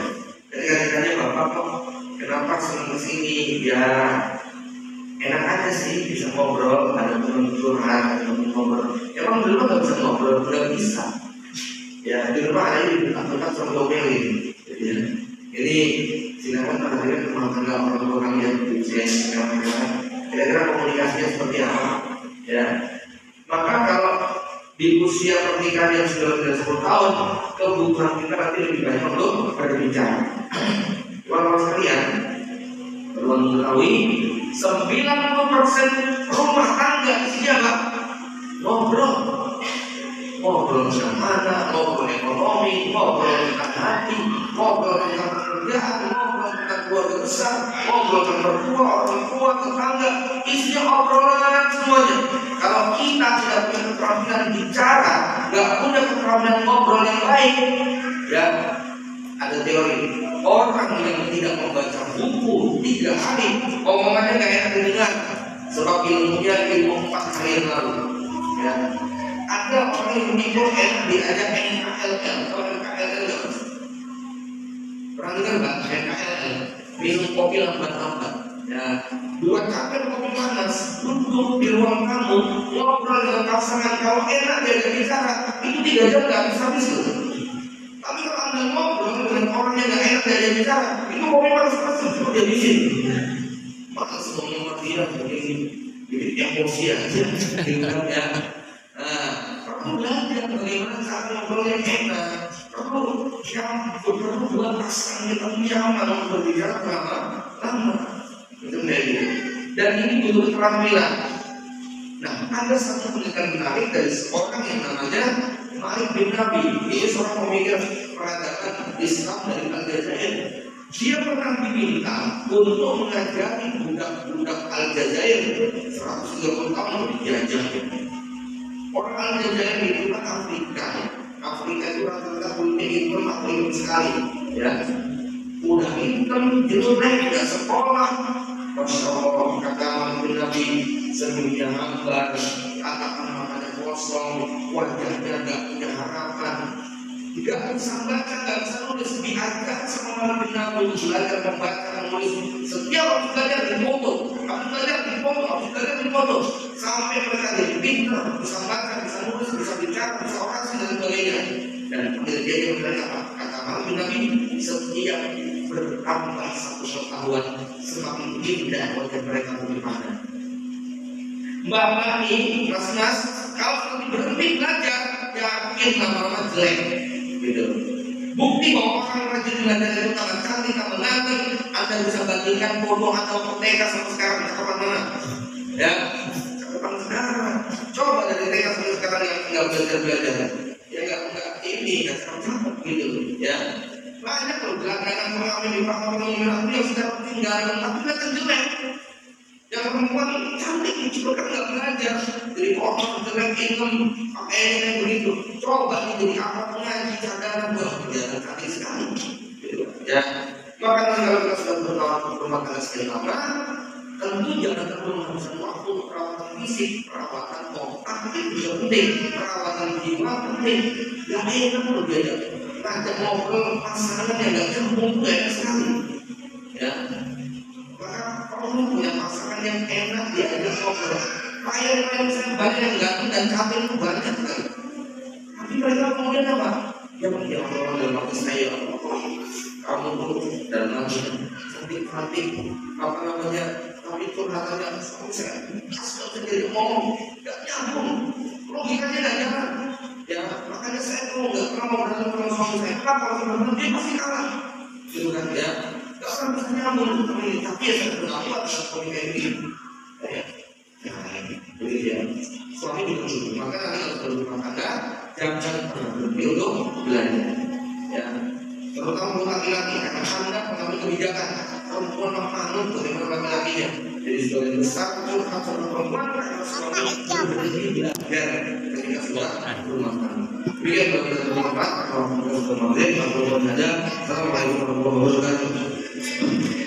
Ketika-tikanya bapak kok kenapa senang kesini? Ya enak aja sih bisa ngobrol, ada teman curhat, ada teman ngobrol. Emang dulu gak bisa ngobrol, tidak bisa. Ya di rumah ada ini aturan sama domelin. Jadi silakan perhatikan rumah tangga orang-orang yang usia kira-kira komunikasinya seperti apa. Ya, maka kalau di usia pernikahan yang sudah 10 tahun, kebutuhan kita nanti lebih banyak untuk berbicara. Walau sekalian, perlu mengetahui 90% rumah tangga isinya apa? Ngobrol tentang anak, ngobrol ekonomi, ngobrol tentang hati, ngobrol tentang pekerjaan, ngobrol tentang keluarga besar, ngobrol tentang mertua, orang tua, tetangga, isinya obrolan semuanya. Kalau kita tidak punya keterampilan bicara, nggak punya keterampilan ngobrol yang lain, ya ada teori orang yang tidak membaca buku 3 hari, omongannya nggak enak didengar, sebab ilmunya ilmu 4 hari yang lalu. Ya. Ada orang yang mengikut diajak NKLL atau NKLL. Pernah dengar nggak NKLL? Minum kopi lambat-lambat. Ya, buat capek kopi panas, duduk di ruang tamu, ngobrol dengan pasangan. Kalau enak diajak bicara, itu 3 jam nggak bisa habis. Tapi kalau anda ngobrol dengan orang yang nggak enak diajak bicara, itu kopi panas sudah dihabisin. Maka semuanya dia begini, jadi emosi aja, tinggal ya. Kamu belajar bagaimana cara ngobrol yang enak. Kamu buat pasangan kita nyaman untuk berbicara lama. Itu gitu. Dan ini butuh keterampilan. Nah, ada satu penelitian menarik dari seorang yang namanya Malik bin Nabi. Dia seorang pemikir peradaban Islam dari Aljazair. Dia pernah diminta untuk mengajari budak-budak Aljazair 130 tahun dijajah. Orang Aljazair itu kan Afrika. Afrika itu rata-rata kulitnya hitam atau hitam sekali, ya. Udah hitam, jelek, tidak sekolah. Masya Allah, kata Malik Nabi, senyumnya hambar, katakan matanya kosong, wajahnya tidak punya harapan, tidak bisa baca, tidak bisa nulis. Diajar sama Malik Nabi belajar membaca, menulis. Setiap harus belajar di foto, harus belajar di foto, harus belajar di foto. Sampai mereka jadi pintar, bisa baca, bisa nulis, bisa bicara, bisa orasi dan sebagainya. Dan penelitiannya mereka kata Malik Nabi, setiap bertambah 1 pengetahuan semakin indah wajah mereka bagaimana. Mbak Mami, Mas, kalau nanti berhenti belajar, yakin lama-lama jelek, gitu. Bukti bahwa orang rajin belajar itu tambah cantik, tambah ganteng. Anda bisa bandingkan foto atau TK sampai sekarang kapan mana? Ya. Sekarang coba dari TK sampai sekarang yang tinggal belajar ya enggak ini nggak cakep gitu ya. Banyak loh gelandangan pengalaman di pangkalan merah yang sudah ketinggalan tapi kelihatan jelek. Yang perempuan cantik juga kan nggak belajar jadi kotor jelek hitam pakaiannya begitu. Coba jadi apa pengaji cadangan buat kelihatan cantik sekali gitu ya. Maka kalau kita sudah berkawan rumah tangga sekian lama, tentu jangan terlalu menghabiskan waktu untuk perawatan fisik, perawatan otak itu juga penting, perawatan jiwa penting. Gak enak loh diajak ngajak ngobrol pasangan yang gak nyambung itu enak sekali. Ya, maka kalau punya pasangan yang enak diajak ngobrol, klien saya banyak yang ganteng dan capek itu banyak sekali. Tapi mereka kemudian apa? Yang orang dalam hati saya, kamu tuh dan lagi cantik, apa namanya? Tapi curhatannya saya kasih sendiri ngomong nggak nyambung, logikanya nggak jalan. Ya makanya saya tuh nggak pernah mau berantem dengan suami saya. Kenapa? Kalau dia pasti kalah, gitu kan ya? Nggak pernah bisa nyambung. Tapi ya saya sudah kuat dengan suami kayak gini. Ya, jadi ya suami juga begitu. Maka nanti kalau sudah berumah tangga jangan pernah berhenti untuk belajar. Ya, terutama untuk laki-laki karena Anda mengambil kebijakan. Perempuan menganut bagaimana laki-lakinya. Jadi sebagian besar curhat sama perempuan karena suami belajar ketika sudah berumah tangga. Demikian kalau kita bermanfaat, kalau kita sudah maghrib, kalau kita ada, assalamualaikum warahmatullahi wabarakatuh.